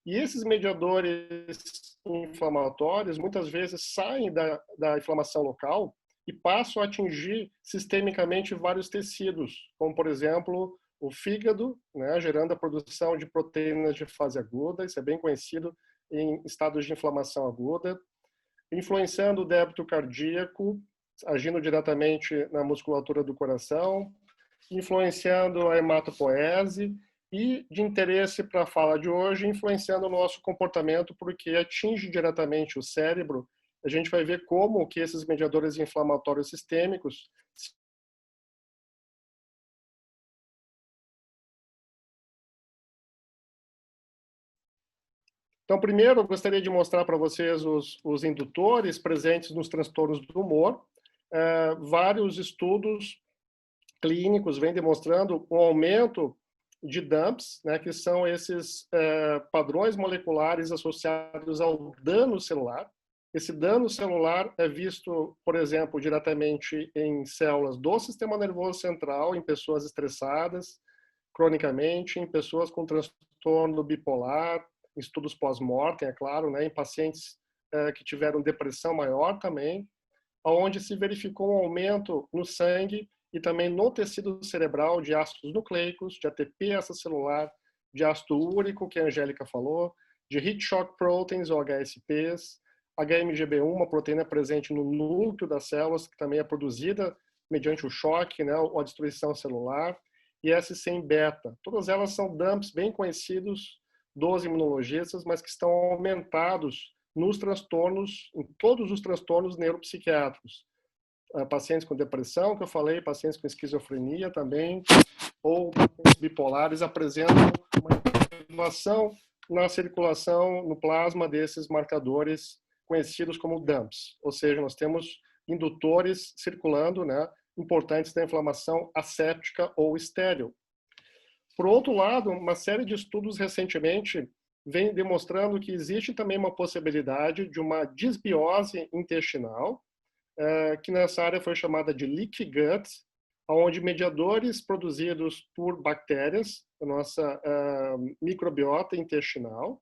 E esses mediadores inflamatórios, muitas vezes, saem da inflamação local e passam a atingir sistemicamente vários tecidos, como, por exemplo, o fígado, né, gerando a produção de proteínas de fase aguda, isso é bem conhecido em estados de inflamação aguda, influenciando o débito cardíaco, agindo diretamente na musculatura do coração, influenciando a hematopoese e, de interesse para a fala de hoje, influenciando o nosso comportamento, porque atinge diretamente o cérebro a gente vai ver como que esses mediadores inflamatórios sistêmicos Então, primeiro, eu gostaria de mostrar para vocês os indutores presentes nos transtornos do humor. Vários estudos clínicos vêm demonstrando um aumento de DAMPs, né, que são esses padrões moleculares associados ao dano celular. Esse dano celular é visto, por exemplo, diretamente em células do sistema nervoso central, em pessoas estressadas, cronicamente, em pessoas com transtorno bipolar, em estudos pós-mortem, é claro, né, em pacientes que tiveram depressão maior também, onde se verificou um aumento no sangue e também no tecido cerebral de ácidos nucleicos, de ATP extracelular, de ácido úrico, que a Angélica falou, de heat shock proteins, ou HSPs, HMGB1, uma proteína presente no núcleo das células, que também é produzida mediante o choque, né, ou a destruição celular, e S100-beta. Todas elas são DAMPs bem conhecidos dos imunologistas, mas que estão aumentados nos transtornos, em todos os transtornos neuropsiquiátricos. Pacientes com depressão, que eu falei, pacientes com esquizofrenia também, ou bipolares apresentam uma elevação na circulação, no plasma desses marcadores conhecidos como DAMPs. Ou seja, nós temos indutores circulando, né, importantes da inflamação asséptica ou estéril. Por outro lado, uma série de estudos recentemente vem demonstrando que existe também uma possibilidade de uma disbiose intestinal, que nessa área foi chamada de leaky gut, onde mediadores produzidos por bactérias, a nossa microbiota intestinal,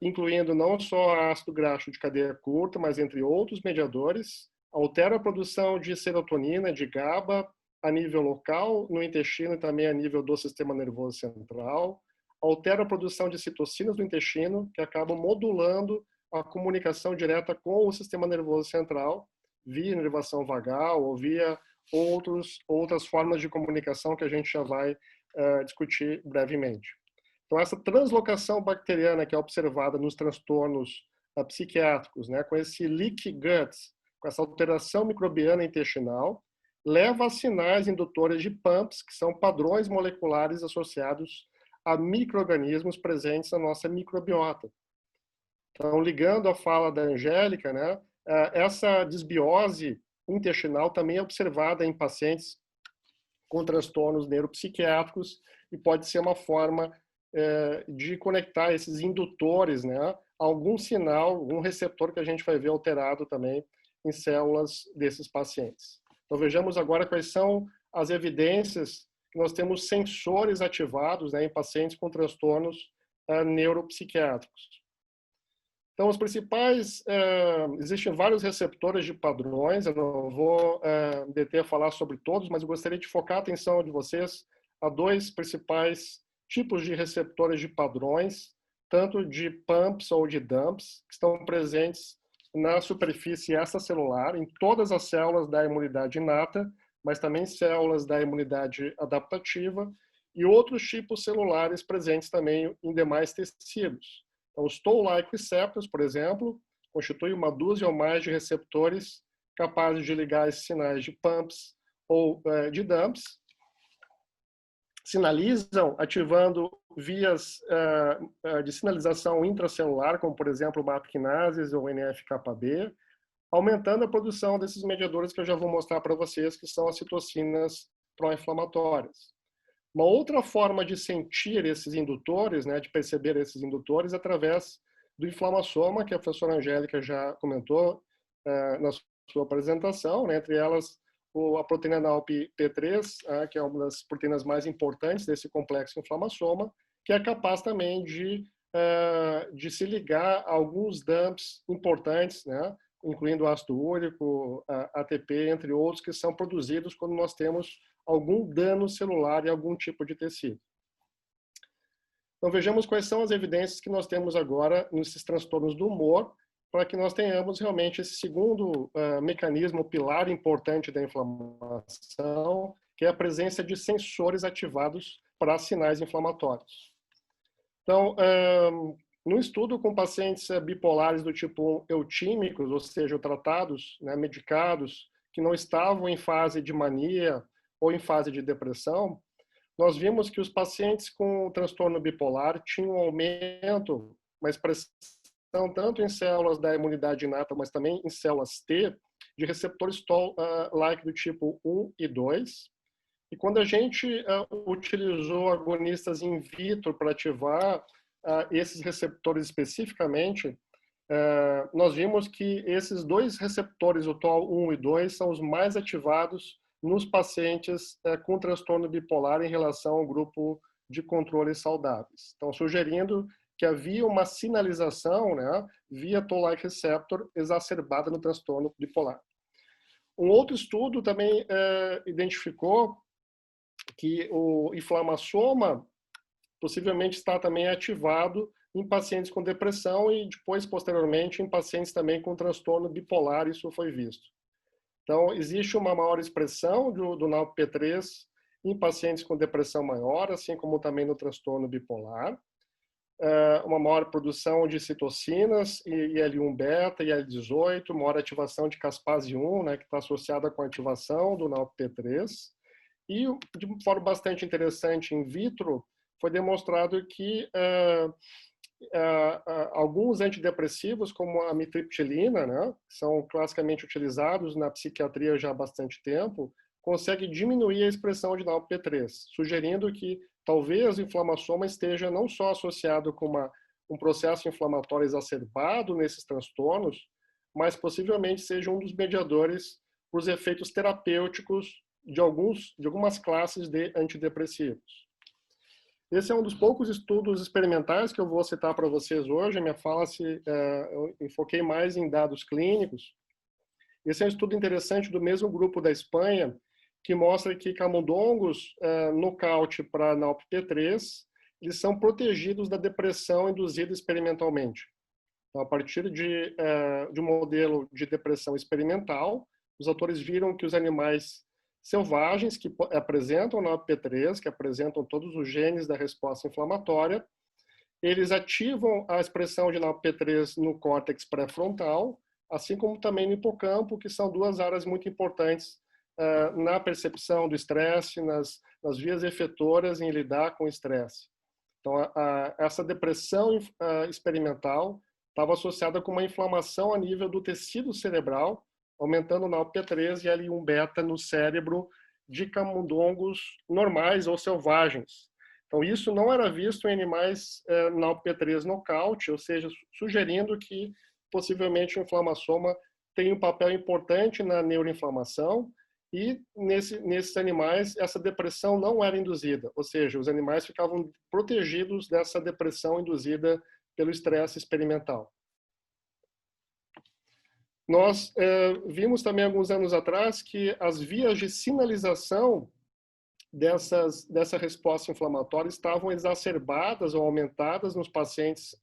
incluindo não só ácido graxo de cadeia curta, mas entre outros mediadores, altera a produção de serotonina, de GABA, a nível local, no intestino e também a nível do sistema nervoso central, altera a produção de citocinas do intestino, que acabam modulando a comunicação direta com o sistema nervoso central, via inervação vagal ou via outras formas de comunicação que a gente já vai discutir brevemente. Então, essa translocação bacteriana que é observada nos transtornos psiquiátricos, né, com esse leaky gut, com essa alteração microbiana intestinal, leva a sinais indutores de PAMPs, que são padrões moleculares associados a micro-organismos presentes na nossa microbiota. Então, ligando a fala da Angélica, né, essa desbiose intestinal também é observada em pacientes com transtornos neuropsiquiátricos e pode ser uma forma de conectar esses indutores, né, a algum sinal, algum receptor que a gente vai ver alterado também em células desses pacientes. Então, vejamos agora quais são as evidências que nós temos sensores ativados, né, em pacientes com transtornos neuropsiquiátricos. Então, os principais, existem vários receptores de padrões, eu não vou deter a falar sobre todos, mas eu gostaria de focar a atenção de vocês a dois principais tipos de receptores de padrões, tanto de PAMPs ou de DAMPs, que estão presentes na superfície extracelular, em todas as células da imunidade inata, mas também células da imunidade adaptativa e outros tipos celulares presentes também em demais tecidos. Então, os toll-like receptors, por exemplo, constituem uma dúzia ou mais de receptores capazes de ligar esses sinais de PAMPs ou de DAMPs, sinalizam ativando vias de sinalização intracelular, como, por exemplo, o MAP-kinases ou NF-κB, aumentando a produção desses mediadores que eu já vou mostrar para vocês, que são as citocinas pró-inflamatórias. Uma outra forma de sentir esses indutores, né, de perceber esses indutores, é através do inflamassoma, que a professora Angélica já comentou na sua apresentação, né, entre elas a proteína NALP-P3, que é uma das proteínas mais importantes desse complexo inflamassoma, que é capaz também de se ligar a alguns DAMPs importantes, né, incluindo ácido úrico, ATP, entre outros, que são produzidos quando nós temos algum dano celular em algum tipo de tecido. Então, vejamos quais são as evidências que nós temos agora nesses transtornos do humor, para que nós tenhamos realmente esse segundo mecanismo, pilar importante da inflamação, que é a presença de sensores ativados para sinais inflamatórios. Então, No estudo com pacientes bipolares do tipo 1 eutímicos, ou seja, tratados, né, medicados, que não estavam em fase de mania ou em fase de depressão, nós vimos que os pacientes com transtorno bipolar tinham um aumento, uma expressão tanto em células da imunidade inata, mas também em células T, de receptores Toll-like do tipo 1 e 2. E quando a gente utilizou agonistas in vitro para ativar esses receptores especificamente, nós vimos que esses dois receptores, o TOL1 e 2, são os mais ativados nos pacientes com transtorno bipolar em relação ao grupo de controles saudáveis. Então, sugerindo que havia uma sinalização, né, via Toll-like receptor exacerbada no transtorno bipolar. Um outro estudo também identificou que o inflamassoma possivelmente está também ativado em pacientes com depressão e depois, posteriormente, em pacientes também com transtorno bipolar, isso foi visto. Então, existe uma maior expressão do NALP-P3 em pacientes com depressão maior, assim como também no transtorno bipolar. Uma maior produção de citocinas, IL-1-beta, IL-18, maior ativação de caspase 1, né, que está associada com a ativação do NALP-P3. E, de forma bastante interessante, in vitro, foi demonstrado que alguns antidepressivos, como a amitriptilina, né, que são classicamente utilizados na psiquiatria já há bastante tempo, conseguem diminuir a expressão de NALP-P3, sugerindo que talvez o inflamassoma esteja não só associado com um processo inflamatório exacerbado nesses transtornos, mas possivelmente seja um dos mediadores para os efeitos terapêuticos de algumas classes de antidepressivos. Esse é um dos poucos estudos experimentais que eu vou citar para vocês hoje. A minha fala eu enfoquei mais em dados clínicos. Esse é um estudo interessante do mesmo grupo da Espanha, que mostra que camundongos nocaute para NALP-P3, eles são protegidos da depressão induzida experimentalmente. Então, a partir de um modelo de depressão experimental, os autores viram que os animais selvagens que apresentam NALP-P3, que apresentam todos os genes da resposta inflamatória, eles ativam a expressão de NALP-P3 no córtex pré-frontal, assim como também no hipocampo, que são duas áreas muito importantes na percepção do estresse, nas vias efetoras em lidar com o estresse. Então, essa depressão experimental estava associada com uma inflamação a nível do tecido cerebral, aumentando o NALP-P3 e IL-1-beta no cérebro de camundongos normais ou selvagens. Então, isso não era visto em animais NALP-P3 nocaute, ou seja, sugerindo que possivelmente o inflamassoma tem um papel importante na neuroinflamação e nesses animais essa depressão não era induzida, ou seja, os animais ficavam protegidos dessa depressão induzida pelo estresse experimental. Nós vimos também alguns anos atrás que as vias de sinalização dessa resposta inflamatória estavam exacerbadas ou aumentadas nos pacientes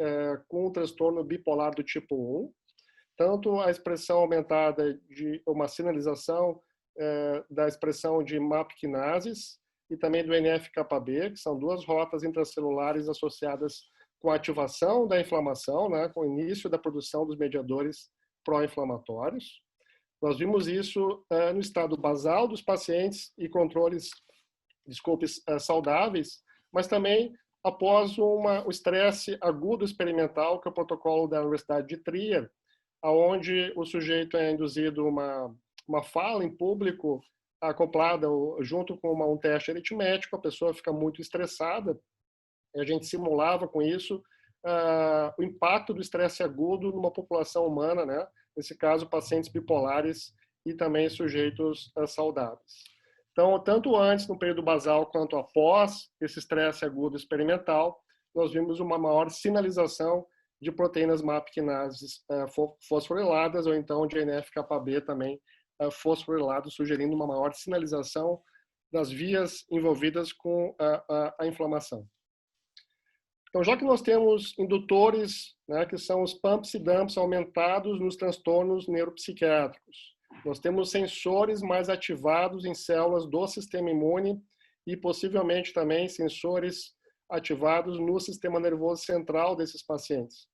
com transtorno bipolar do tipo 1, tanto a expressão aumentada de uma sinalização da expressão de MAP kinases e também do NF-κB, que são duas rotas intracelulares associadas com a ativação da inflamação, né, com o início da produção dos mediadores pró-inflamatórios. Nós vimos isso no estado basal dos pacientes e controles, saudáveis, mas também após o estresse agudo experimental, que é o protocolo da Universidade de Trier, onde o sujeito é induzido uma fala em público acoplada junto com um teste aritmético, a pessoa fica muito estressada, e a gente simulava com isso o impacto do estresse agudo numa população humana, né? Nesse caso, pacientes bipolares e também sujeitos saudáveis. Então, tanto antes, no período basal, quanto após esse estresse agudo experimental, nós vimos uma maior sinalização de proteínas MAP kinases fosforiladas, ou então de NF-κB também fosforilado, sugerindo uma maior sinalização das vias envolvidas com a inflamação. Então, já que nós temos indutores, né, que são os pumps e dumps aumentados nos transtornos neuropsiquiátricos, nós temos sensores mais ativados em células do sistema imune e possivelmente também sensores ativados no sistema nervoso central desses pacientes.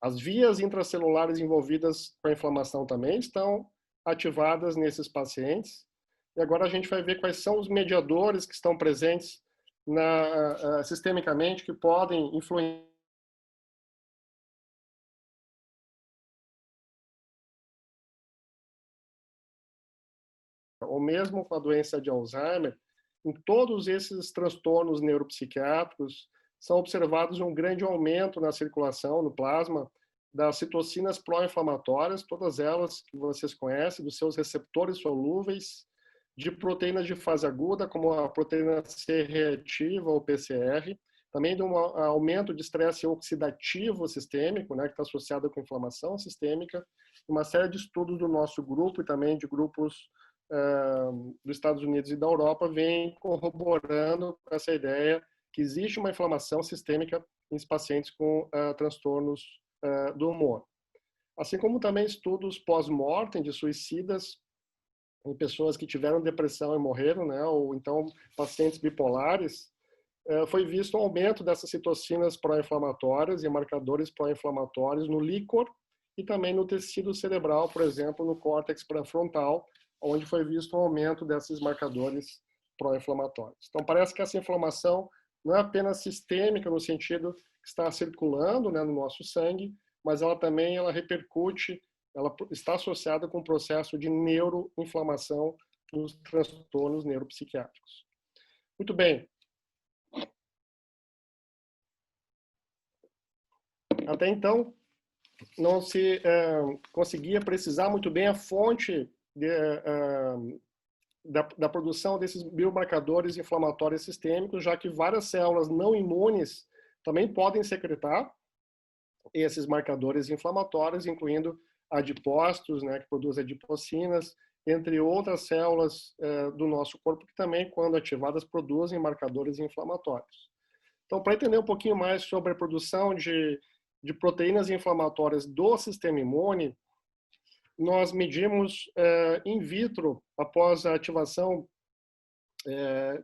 As vias intracelulares envolvidas com a inflamação também estão ativadas nesses pacientes. E agora a gente vai ver quais são os mediadores que estão presentes sistemicamente que podem influenciar ou mesmo com a doença de Alzheimer. Em todos esses transtornos neuropsiquiátricos são observados um grande aumento na circulação, no plasma, das citocinas pró-inflamatórias, todas elas que vocês conhecem, dos seus receptores solúveis, de proteínas de fase aguda, como a proteína C reativa ou PCR, também de um aumento de estresse oxidativo sistêmico, né, que está associado com inflamação sistêmica. Uma série de estudos do nosso grupo e também de grupos dos Estados Unidos e da Europa vem corroborando essa ideia que existe uma inflamação sistêmica em pacientes com transtornos do humor. Assim como também estudos pós-mortem de suicidas em pessoas que tiveram depressão e morreram, né, ou então pacientes bipolares, foi visto um aumento dessas citocinas pró-inflamatórias e marcadores pró-inflamatórios no líquor e também no tecido cerebral, por exemplo, no córtex pré-frontal, onde foi visto um aumento desses marcadores pró-inflamatórios. Então, parece que essa inflamação não é apenas sistêmica, no sentido que está circulando, né, no nosso sangue, mas ela também repercute, ela está associada com o processo de neuroinflamação nos transtornos neuropsiquiátricos. Muito bem. Até então, não se conseguia precisar muito bem a fonte da produção desses biomarcadores inflamatórios sistêmicos, já que várias células não imunes também podem secretar esses marcadores inflamatórios, incluindo adipócitos, né, que produzem adipocinas, entre outras células do nosso corpo que também, quando ativadas, produzem marcadores inflamatórios. Então, para entender um pouquinho mais sobre a produção de proteínas inflamatórias do sistema imune, nós medimos in vitro, após a ativação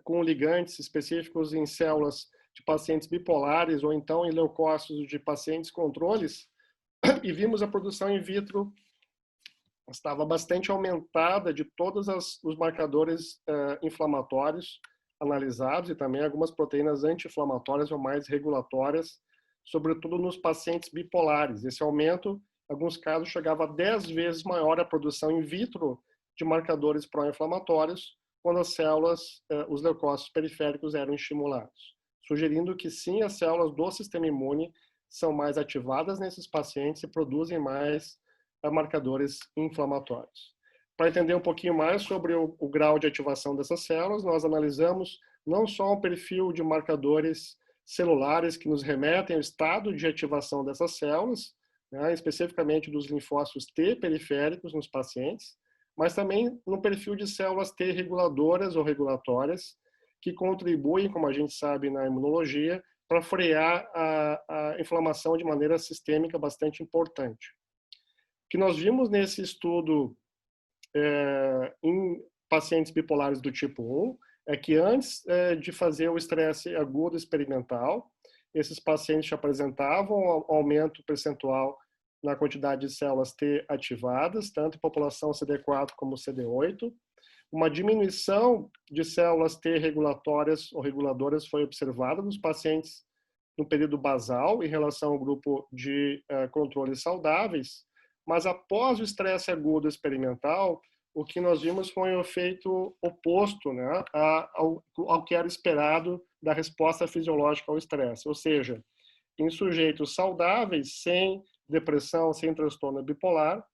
com ligantes específicos em células de pacientes bipolares ou então em leucócitos de pacientes controles, e vimos a produção in vitro estava bastante aumentada de todos os marcadores inflamatórios analisados e também algumas proteínas anti-inflamatórias ou mais regulatórias, sobretudo nos pacientes bipolares. Esse aumento, em alguns casos, chegava a 10 vezes maior a produção in vitro de marcadores pró-inflamatórios quando as células, os leucócitos periféricos eram estimulados, sugerindo que sim, as células do sistema imune são mais ativadas nesses pacientes e produzem mais marcadores inflamatórios. Para entender um pouquinho mais sobre o grau de ativação dessas células, nós analisamos não só um perfil de marcadores celulares que nos remetem ao estado de ativação dessas células, né, especificamente dos linfócitos T periféricos nos pacientes, mas também no perfil de células T reguladoras ou regulatórias, que contribuem, como a gente sabe na imunologia, para frear a inflamação de maneira sistêmica bastante importante. O que nós vimos nesse estudo em pacientes bipolares do tipo 1 é que antes de fazer o estresse agudo experimental, esses pacientes apresentavam um aumento percentual na quantidade de células T ativadas, tanto em população CD4 como CD8. Uma diminuição de células T regulatórias ou reguladoras foi observada nos pacientes no período basal em relação ao grupo de controles saudáveis, mas após o estresse agudo experimental, o que nós vimos foi um efeito oposto, né, ao que era esperado da resposta fisiológica ao estresse. Ou seja, em sujeitos saudáveis, sem depressão, sem transtorno bipolar,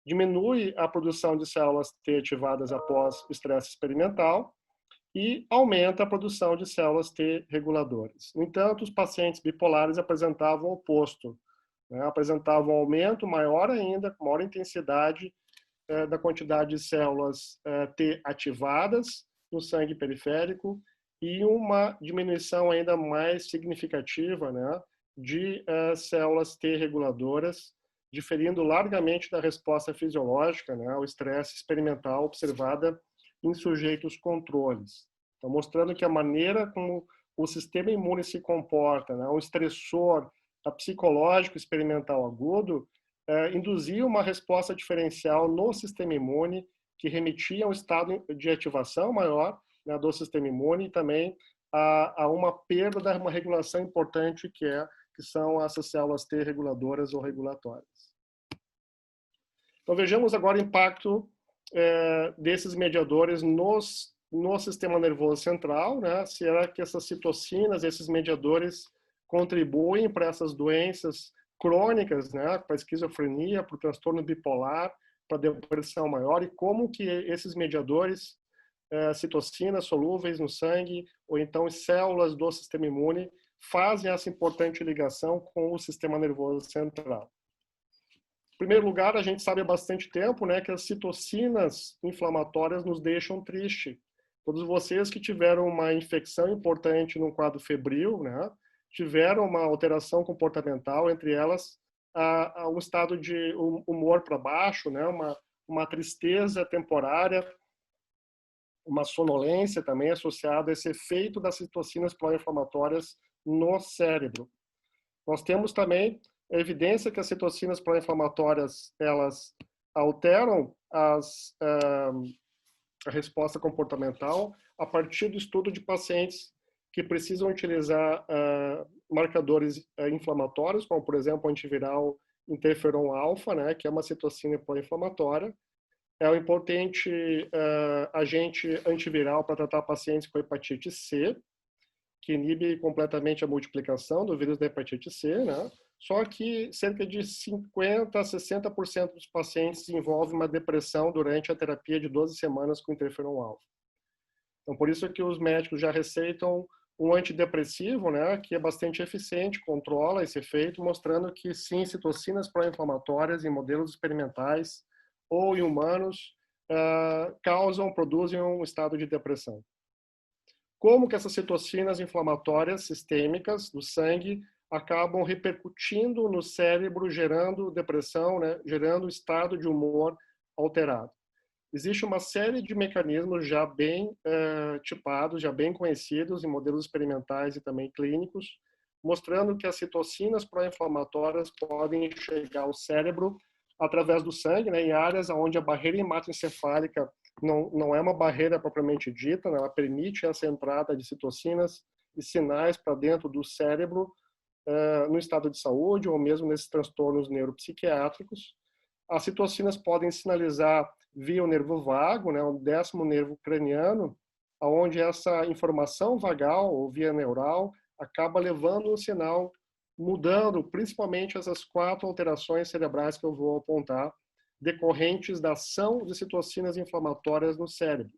diminui a produção de células T ativadas após o estresse experimental e aumenta a produção de células T reguladoras. No entanto, os pacientes bipolares apresentavam o oposto, né? Apresentavam um aumento maior ainda, com maior intensidade da quantidade de células T ativadas no sangue periférico e uma diminuição ainda mais significativa, né, de células T reguladoras, diferindo largamente da resposta fisiológica, né, ao estresse experimental observada em sujeitos controles. Então, mostrando que a maneira como o sistema imune se comporta, né, um estressor psicológico experimental agudo, induzia uma resposta diferencial no sistema imune que remetia a um estado de ativação maior, né, do sistema imune e também a uma perda de uma regulação importante que são essas células T reguladoras ou regulatórias. Então vejamos agora o impacto desses mediadores no sistema nervoso central, né? Será que essas citocinas, esses mediadores contribuem para essas doenças crônicas, né? Para a esquizofrenia, para o transtorno bipolar, para a depressão maior, e como que esses mediadores, citocinas solúveis no sangue, ou então células do sistema imune, fazem essa importante ligação com o sistema nervoso central. Em primeiro lugar, a gente sabe há bastante tempo, né, que as citocinas inflamatórias nos deixam triste. Todos vocês que tiveram uma infecção importante num quadro febril, né, tiveram uma alteração comportamental, entre elas um estado de humor para baixo, né, uma tristeza temporária, uma sonolência também associada a esse efeito das citocinas pró-inflamatórias no cérebro. Nós temos também a evidência que as citocinas pró-inflamatórias, elas alteram a resposta comportamental a partir do estudo de pacientes que precisam utilizar marcadores inflamatórios, como, por exemplo, o antiviral interferon alfa, né, que é uma citocina pró-inflamatória. É um importante agente antiviral para tratar pacientes com hepatite C, que inibe completamente a multiplicação do vírus da hepatite C, né? Só que cerca de 50% a 60% dos pacientes desenvolvem uma depressão durante a terapia de 12 semanas com interferon alfa. Então, por isso é que os médicos já receitam um antidepressivo, né, que é bastante eficiente, controla esse efeito, mostrando que sim, citocinas pró-inflamatórias em modelos experimentais ou em humanos produzem um estado de depressão. Como que essas citocinas inflamatórias sistêmicas do sangue acabam repercutindo no cérebro, gerando depressão, né, gerando estado de humor alterado? Existe uma série de mecanismos já bem tipados, já bem conhecidos em modelos experimentais e também clínicos, mostrando que as citocinas pró-inflamatórias podem chegar ao cérebro através do sangue, né, em áreas onde a barreira hematoencefálica não é uma barreira propriamente dita, né, ela permite essa entrada de citocinas e sinais para dentro do cérebro no estado de saúde ou mesmo nesses transtornos neuropsiquiátricos. As citocinas podem sinalizar via o nervo vago, né, o 10º nervo craniano, onde essa informação vagal ou via neural acaba levando um sinal, mudando principalmente essas 4 alterações cerebrais que eu vou apontar, decorrentes da ação de citocinas inflamatórias no cérebro.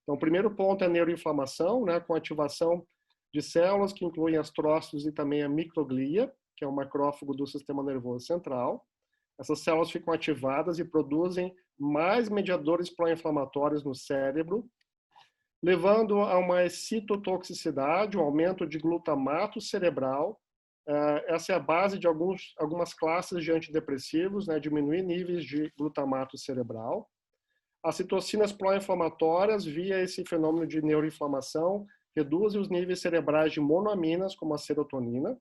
Então, o primeiro ponto é a neuroinflamação, né, com ativação de células que incluem astrócitos e também a microglia, que é o macrófago do sistema nervoso central. Essas células ficam ativadas e produzem mais mediadores pró-inflamatórios no cérebro, levando a uma excitotoxicidade, um aumento de glutamato cerebral. Essa é a base de algumas classes de antidepressivos, né, diminuir níveis de glutamato cerebral. As citocinas pró-inflamatórias, via esse fenômeno de neuroinflamação, reduzem os níveis cerebrais de monoaminas, como a serotonina.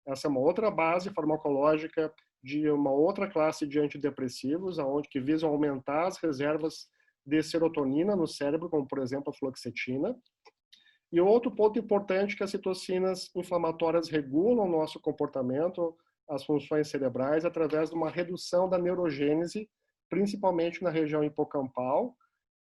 Essa é uma outra base farmacológica de uma outra classe de antidepressivos, que visam aumentar as reservas de serotonina no cérebro, como, por exemplo, a fluoxetina. E outro ponto importante é que as citocinas inflamatórias regulam o nosso comportamento, as funções cerebrais, através de uma redução da neurogênese, principalmente na região hipocampal,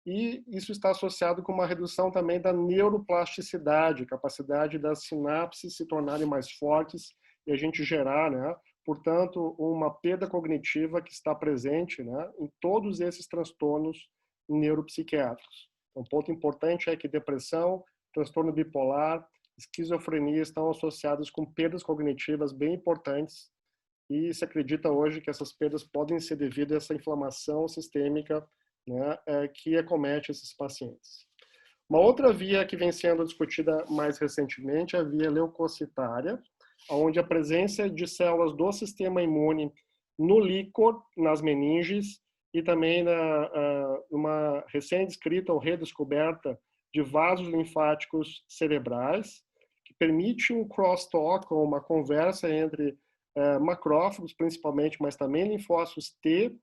e isso está associado com uma redução também da neuroplasticidade, capacidade das sinapses se tornarem mais fortes e a gente gerar, né, portanto, uma perda cognitiva que está presente, né, em todos esses transtornos neuropsiquiátricos. Então, um ponto importante é que depressão, transtorno bipolar, esquizofrenia estão associados com perdas cognitivas bem importantes e se acredita hoje que essas perdas podem ser devido a essa inflamação sistêmica, né, que acomete esses pacientes. Uma outra via que vem sendo discutida mais recentemente é a via leucocitária, onde a presença de células do sistema imune no líquor, nas meninges, e também numa recém-descrita ou redescoberta de vasos linfáticos cerebrais, que permite um crosstalk, ou uma conversa entre macrófagos, principalmente, mas também linfócitos T,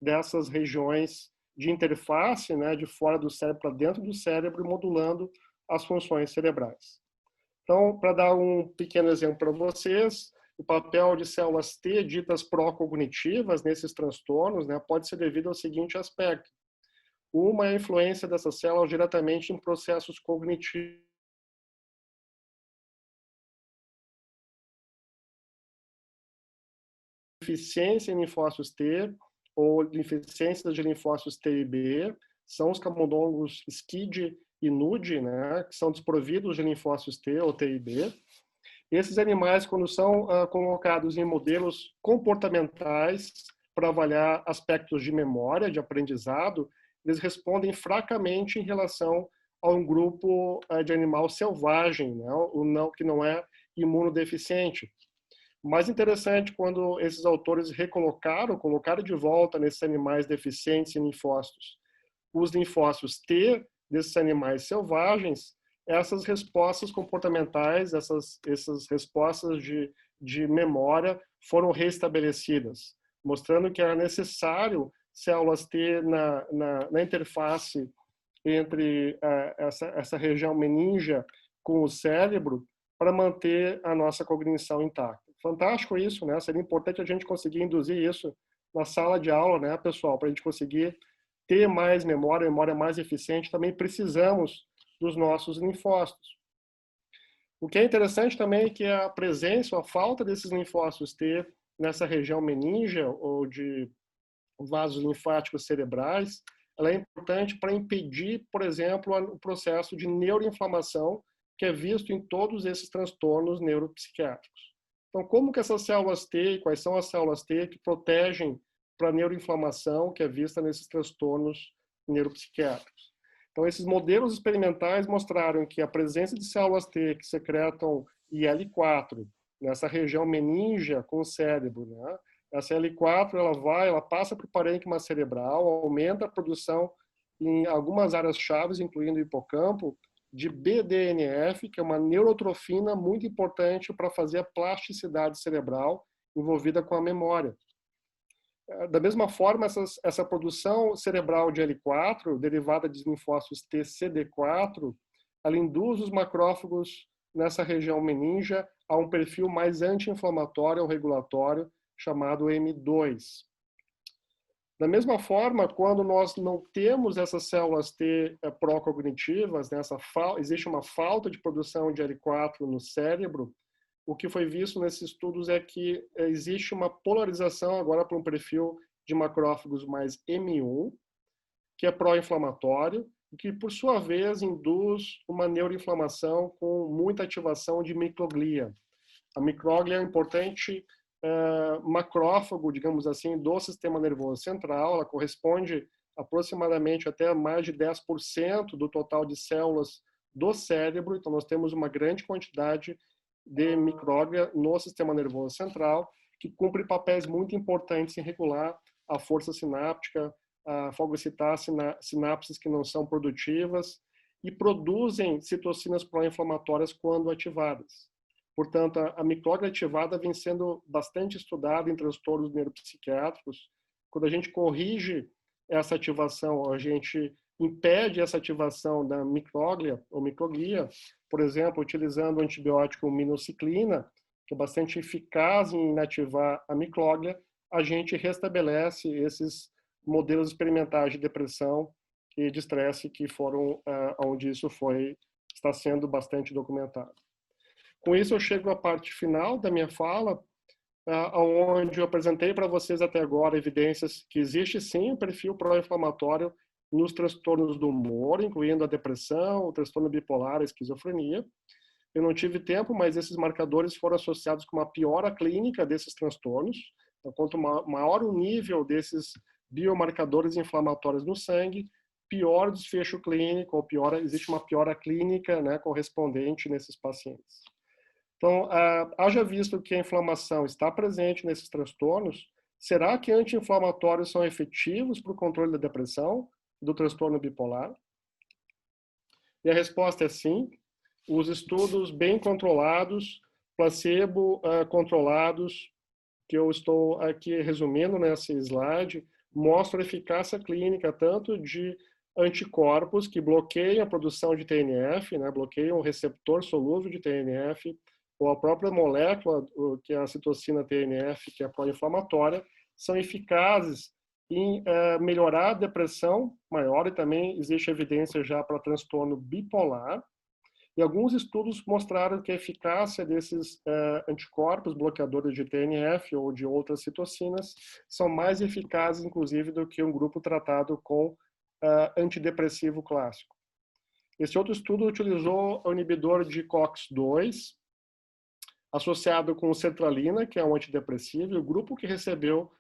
dessas regiões de interface, né, de fora do cérebro para dentro do cérebro, modulando as funções cerebrais. Então, para dar um pequeno exemplo para vocês, o papel de células T, ditas pró-cognitivas, nesses transtornos, né, pode ser devido ao seguinte aspecto. Uma é a influência dessas células diretamente em processos cognitivos, deficiência em linfócitos T ou deficiência de linfócitos T e B, são os camundongos SCID e NUD, né, que são desprovidos de linfócitos T ou T e B. Esses animais, quando são colocados em modelos comportamentais para avaliar aspectos de memória, de aprendizado, eles respondem fracamente em relação a um grupo de animal selvagem, né, que não é imunodeficiente. O mais interessante, quando esses autores colocaram de volta nesses animais deficientes em linfócitos, os linfócitos T desses animais selvagens, essas respostas comportamentais, essas respostas de memória foram restabelecidas, mostrando que era necessário células T na interface entre essa região meningia com o cérebro para manter a nossa cognição intacta. Fantástico isso, né? Seria importante a gente conseguir induzir isso na sala de aula, né, pessoal? Para a gente conseguir ter mais memória mais eficiente, também precisamos dos nossos linfócitos. O que é interessante também é que a presença ou a falta desses linfócitos T nessa região meningia ou de vasos linfáticos cerebrais, ela é importante para impedir, por exemplo, o processo de neuroinflamação que é visto em todos esses transtornos neuropsiquiátricos. Então, como que essas células T, quais são as células T que protegem para a neuroinflamação que é vista nesses transtornos neuropsiquiátricos? Então, esses modelos experimentais mostraram que a presença de células T que secretam IL-4 nessa região meningia com o cérebro, né? Essa IL-4 ela passa para o parênquima cerebral, aumenta a produção em algumas áreas chaves, incluindo o hipocampo, de BDNF, que é uma neurotrofina muito importante para fazer a plasticidade cerebral envolvida com a memória. Da mesma forma, essa produção cerebral de L4, derivada de linfócitos TCD4, ela induz os macrófagos nessa região meningia a um perfil mais anti-inflamatório ou regulatório, chamado M2. Da mesma forma, quando nós não temos essas células T pró-cognitivas, né, existe uma falta de produção de L4 no cérebro, o que foi visto nesses estudos é que existe uma polarização agora para um perfil de macrófagos mais M1, que é pró-inflamatório, e que, por sua vez, induz uma neuroinflamação com muita ativação de microglia. A microglia é um importante macrófago, digamos assim, do sistema nervoso central. Ela corresponde aproximadamente até mais de 10% do total de células do cérebro. Então, nós temos uma grande quantidade de micróglia no sistema nervoso central, que cumpre papéis muito importantes em regular a força sináptica, a fagocitar sinapses que não são produtivas e produzem citocinas pró-inflamatórias quando ativadas. Portanto, a microglia ativada vem sendo bastante estudada em transtornos neuropsiquiátricos. Quando a gente corrige essa ativação, a gente impede essa ativação da microglia ou microglia, por exemplo, utilizando o antibiótico minociclina, que é bastante eficaz em inativar a microglia, a gente restabelece esses modelos experimentais de depressão e de estresse que foram onde isso está sendo bastante documentado. Com isso, eu chego à parte final da minha fala, onde eu apresentei para vocês até agora evidências que existe sim um perfil pró-inflamatório nos transtornos do humor, incluindo a depressão, o transtorno bipolar, a esquizofrenia. Eu não tive tempo, mas esses marcadores foram associados com uma piora clínica desses transtornos. Então, quanto maior o nível desses biomarcadores inflamatórios no sangue, pior o desfecho clínico, ou existe uma piora clínica, né, correspondente nesses pacientes. Então, haja visto que a inflamação está presente nesses transtornos, será que anti-inflamatórios são efetivos para o controle da depressão, do transtorno bipolar? E a resposta é sim. os estudos bem controlados, placebo controlados, que eu estou aqui resumindo nesse slide, mostram eficácia clínica tanto de anticorpos que bloqueiam a produção de TNF, né, bloqueiam o receptor solúvel de TNF, ou a própria molécula, que é a citocina TNF, que é pró-inflamatória, são eficazes em melhorar a depressão maior, e também existe evidência já para transtorno bipolar. E alguns estudos mostraram que a eficácia desses anticorpos bloqueadores de TNF ou de outras citocinas são mais eficazes, inclusive, do que um grupo tratado com antidepressivo clássico. Esse outro estudo utilizou o inibidor de COX-2, associado com sertralina, que é um antidepressivo, e o grupo que recebeu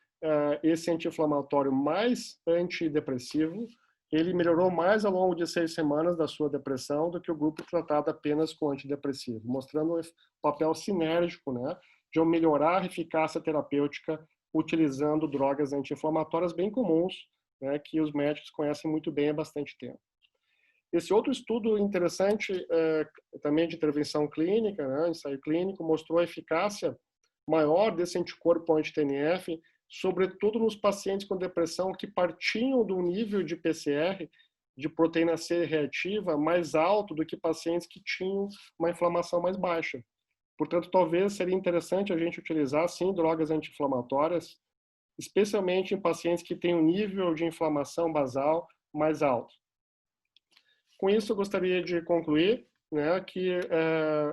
esse anti-inflamatório mais antidepressivo, ele melhorou mais ao longo de 6 semanas da sua depressão do que o grupo tratado apenas com antidepressivo, mostrando o papel sinérgico, né, de melhorar a eficácia terapêutica utilizando drogas anti-inflamatórias bem comuns, né, que os médicos conhecem muito bem há bastante tempo. Esse outro estudo interessante, também de intervenção clínica, né, ensaio clínico, mostrou a eficácia maior desse anticorpo anti-TNF, sobretudo nos pacientes com depressão que partiam do nível de PCR, de proteína C reativa, mais alto do que pacientes que tinham uma inflamação mais baixa. Portanto, talvez seria interessante a gente utilizar, sim, drogas anti-inflamatórias, especialmente em pacientes que têm um nível de inflamação basal mais alto. Com isso, eu gostaria de concluir, né, que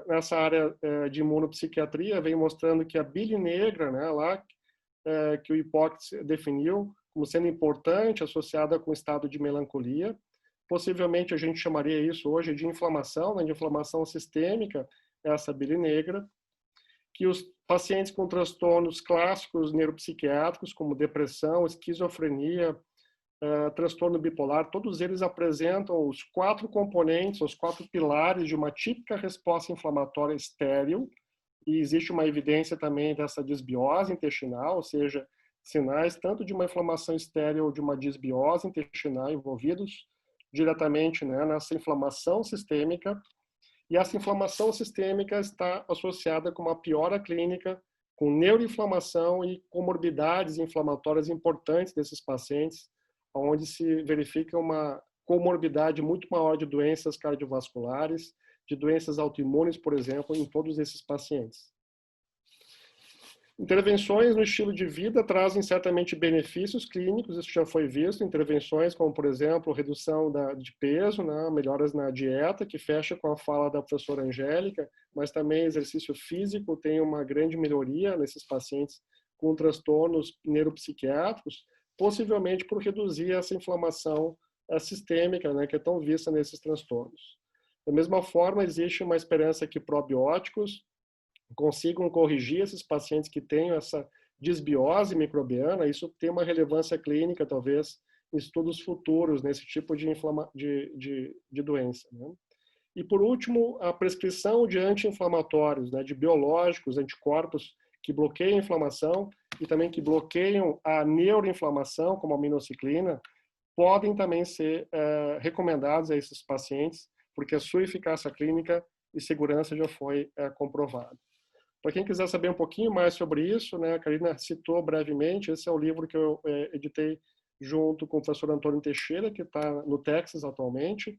nessa área de imunopsiquiatria vem mostrando que a bile negra, né, lá, que o Hipócrates definiu como sendo importante, associada com o estado de melancolia. Possivelmente a gente chamaria isso hoje de inflamação, né, de inflamação sistêmica, essa bile negra, que os pacientes com transtornos clássicos neuropsiquiátricos, como depressão, esquizofrenia, transtorno bipolar, todos eles apresentam os 4 componentes, os 4 pilares de uma típica resposta inflamatória estéril, e existe uma evidência também dessa disbiose intestinal, ou seja, sinais tanto de uma inflamação estéril ou de uma disbiose intestinal envolvidos diretamente, né, nessa inflamação sistêmica. E essa inflamação sistêmica está associada com uma piora clínica, com neuroinflamação e comorbidades inflamatórias importantes desses pacientes, onde se verifica uma comorbidade muito maior de doenças cardiovasculares, de doenças autoimunes, por exemplo, em todos esses pacientes. Intervenções no estilo de vida trazem certamente benefícios clínicos, isso já foi visto, intervenções como, por exemplo, redução de peso, né, melhoras na dieta, que fecha com a fala da professora Angélica, mas também exercício físico tem uma grande melhoria nesses pacientes com transtornos neuropsiquiátricos, possivelmente por reduzir essa inflamação sistêmica, né, que é tão vista nesses transtornos. Da mesma forma, existe uma esperança que probióticos consigam corrigir esses pacientes que têm essa disbiose microbiana. Isso tem uma relevância clínica, talvez, em estudos futuros nesse tipo de doença, né? E, por último, a prescrição de anti-inflamatórios, né, de biológicos, anticorpos que bloqueiam a inflamação e também que bloqueiam a neuroinflamação, como a minociclina, podem também ser recomendados a esses pacientes, porque a sua eficácia clínica e segurança já foi comprovada. Para quem quiser saber um pouquinho mais sobre isso, né, a Karina citou brevemente, esse é o livro que eu editei junto com o professor Antônio Teixeira, que está no Texas atualmente,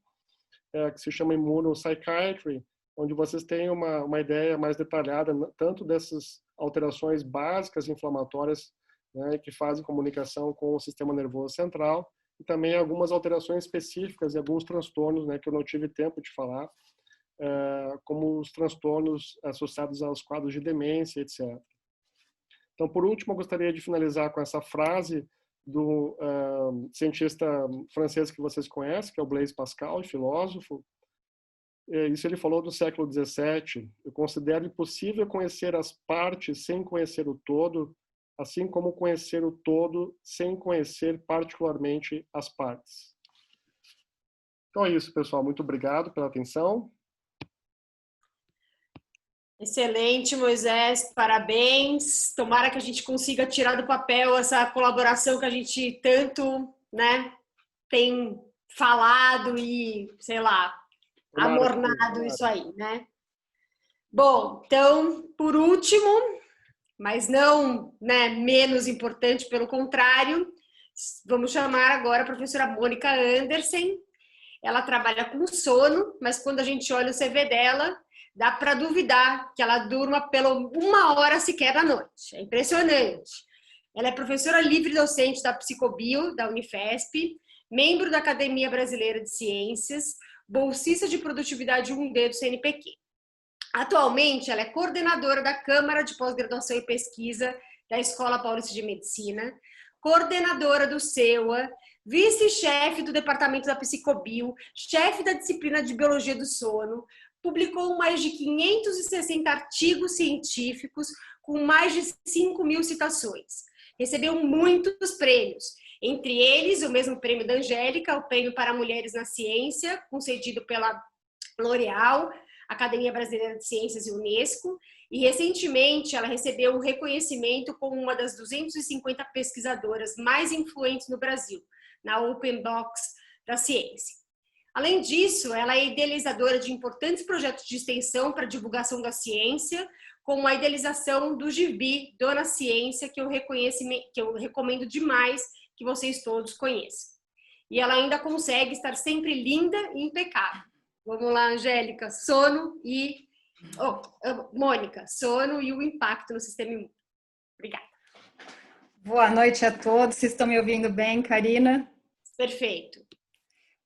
que se chama Immunopsychiatry, onde vocês têm uma ideia mais detalhada, tanto dessas alterações básicas inflamatórias, né, que fazem comunicação com o sistema nervoso central, e também algumas alterações específicas e alguns transtornos, né, que eu não tive tempo de falar, como os transtornos associados aos quadros de demência, etc. Então, por último, eu gostaria de finalizar com essa frase do cientista francês que vocês conhecem, que é o Blaise Pascal, filósofo. Isso ele falou do século XVII. Eu considero impossível conhecer as partes sem conhecer o todo, assim como conhecer o todo sem conhecer particularmente as partes. Então é isso, pessoal. Muito obrigado pela atenção. Excelente, Moisés. Parabéns. Tomara que a gente consiga tirar do papel essa colaboração que a gente tanto, né, tem falado e, sei lá, amornado isso aí, né? Bom, então, por último, mas não, né, menos importante, pelo contrário, vamos chamar agora a professora Mônica Andersen. Ela trabalha com sono, mas quando a gente olha o CV dela, dá para duvidar que ela durma pela 1 hora sequer da noite. É impressionante. Ela é professora livre docente da Psicobio, da Unifesp, membro da Academia Brasileira de Ciências, bolsista de produtividade 1D do CNPq. Atualmente, ela é coordenadora da Câmara de Pós-Graduação e Pesquisa da Escola Paulista de Medicina, coordenadora do CEUA, vice-chefe do Departamento da Psicobio, chefe da disciplina de Biologia do Sono, publicou mais de 560 artigos científicos com mais de 5.000 citações. Recebeu muitos prêmios, entre eles o mesmo prêmio da Angélica, o Prêmio para Mulheres na Ciência, concedido pela L'Oréal, Academia Brasileira de Ciências e Unesco, e recentemente ela recebeu um reconhecimento como uma das 250 pesquisadoras mais influentes no Brasil, na Open Box da ciência. Além disso, ela é idealizadora de importantes projetos de extensão para divulgação da ciência, como a idealização do gibi Dona Ciência, que eu recomendo demais que vocês todos conheçam. E ela ainda consegue estar sempre linda e impecável. Vamos lá, Angélica, sono e... Mônica, sono e o impacto no sistema imune. Obrigada. Boa noite a todos. Vocês estão me ouvindo bem, Karina? Perfeito.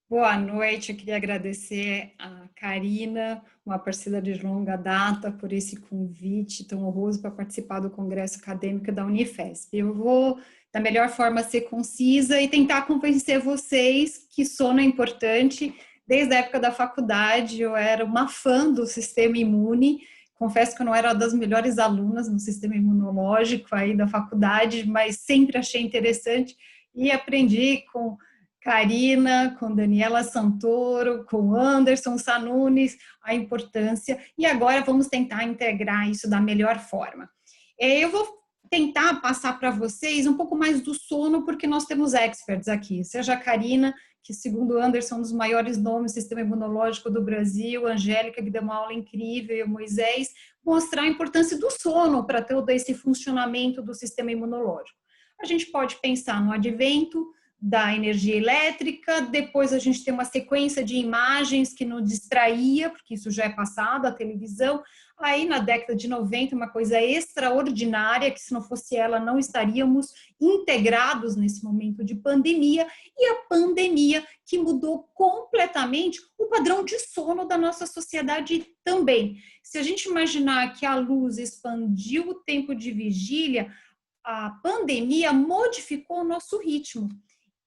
Boa noite. Eu queria agradecer a Karina, uma parceira de longa data, por esse convite tão honroso para participar do Congresso Acadêmico da Unifesp. Eu vou, da melhor forma, ser concisa e tentar convencer vocês que sono é importante. Desde a época da faculdade, eu era uma fã do sistema imune. Confesso que eu não era uma das melhores alunas no sistema imunológico aí da faculdade, mas sempre achei interessante e aprendi com Karina, com Daniela Santoro, com Anderson Sanunes, a importância. E agora vamos tentar integrar isso da melhor forma. Eu vou tentar passar para vocês um pouco mais do sono, porque nós temos experts aqui, seja a Karina, que segundo Anderson é um dos maiores nomes do sistema imunológico do Brasil, a Angélica, que deu uma aula incrível, e o Moisés, mostrar a importância do sono para todo esse funcionamento do sistema imunológico. A gente pode pensar no advento da energia elétrica, depois a gente tem uma sequência de imagens que nos distraía, porque isso já é passado, a televisão. Aí na década de 90, uma coisa extraordinária, que se não fosse ela não estaríamos integrados nesse momento de pandemia, e a pandemia que mudou completamente o padrão de sono da nossa sociedade também. Se a gente imaginar que a luz expandiu o tempo de vigília, a pandemia modificou o nosso ritmo.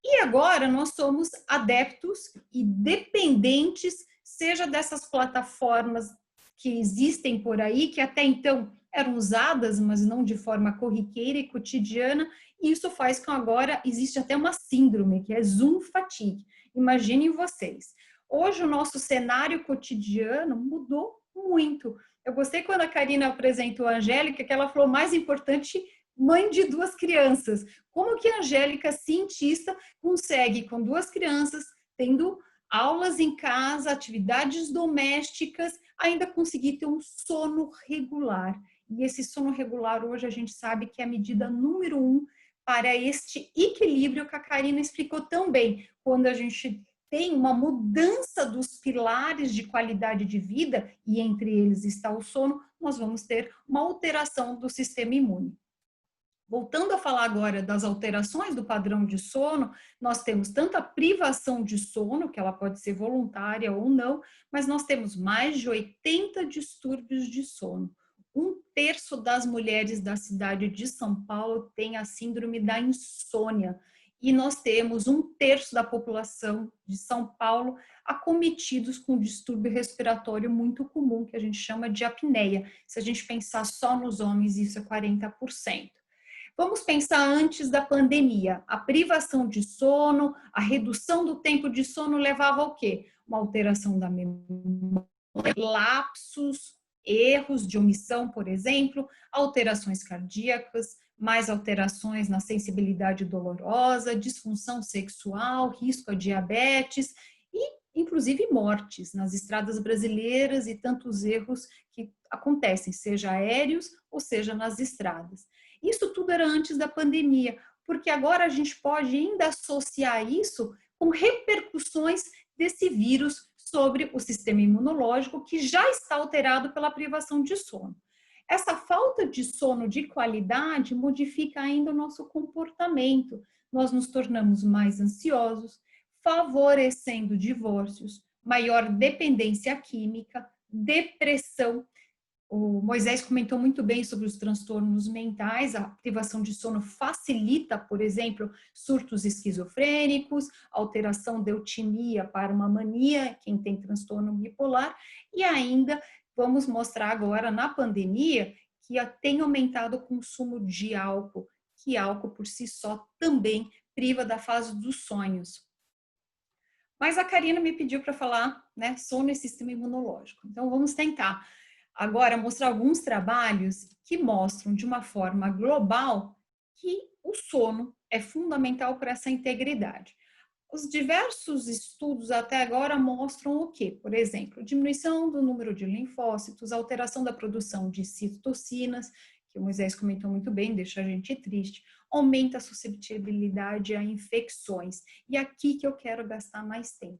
E agora nós somos adeptos e dependentes, seja dessas plataformas que existem por aí, que até então eram usadas, mas não de forma corriqueira e cotidiana, e isso faz com que agora existe até uma síndrome, que é Zoom fatigue. Imaginem vocês. Hoje o nosso cenário cotidiano mudou muito. Eu gostei quando a Karina apresentou a Angélica, que ela falou mais importante, mãe de 2 crianças. Como que a Angélica, cientista, consegue, com 2 crianças, tendo aulas em casa, atividades domésticas, ainda conseguir ter um sono regular? E esse sono regular, hoje, a gente sabe que é a medida número 1 para este equilíbrio que a Karina explicou tão bem. Quando a gente tem uma mudança dos pilares de qualidade de vida, e entre eles está o sono, nós vamos ter uma alteração do sistema imune. Voltando a falar agora das alterações do padrão de sono, nós temos tanto a privação de sono, que ela pode ser voluntária ou não, mas nós temos mais de 80 distúrbios de sono. 1/3 das mulheres da cidade de São Paulo tem a síndrome da insônia. E nós temos 1/3 da população de São Paulo acometidos com um distúrbio respiratório muito comum, que a gente chama de apneia. Se a gente pensar só nos homens, isso é 40%. Vamos pensar antes da pandemia. A privação de sono, a redução do tempo de sono levava ao quê? Uma alteração da memória, lapsos, erros de omissão, por exemplo, alterações cardíacas, mais alterações na sensibilidade dolorosa, disfunção sexual, risco a diabetes e inclusive mortes nas estradas brasileiras e tantos erros que acontecem, seja aéreos ou seja nas estradas. Isso tudo era antes da pandemia, porque agora a gente pode ainda associar isso com repercussões desse vírus sobre o sistema imunológico, que já está alterado pela privação de sono. Essa falta de sono de qualidade modifica ainda o nosso comportamento. Nós nos tornamos mais ansiosos, favorecendo divórcios, maior dependência química, depressão. O Moisés comentou muito bem sobre os transtornos mentais. A privação de sono facilita, por exemplo, surtos esquizofrênicos, alteração de eutimia para uma mania, quem tem transtorno bipolar, e ainda vamos mostrar agora na pandemia que tem aumentado o consumo de álcool, que álcool por si só também priva da fase dos sonhos. Mas a Karina me pediu para falar, né, sono e sistema imunológico. Então vamos tentar agora mostrar alguns trabalhos que mostram de uma forma global que o sono é fundamental para essa integridade. Os diversos estudos até agora mostram o quê? Por exemplo, diminuição do número de linfócitos, alteração da produção de citocinas, que o Moisés comentou muito bem, deixa a gente triste, aumenta a suscetibilidade a infecções. E aqui que eu quero gastar mais tempo.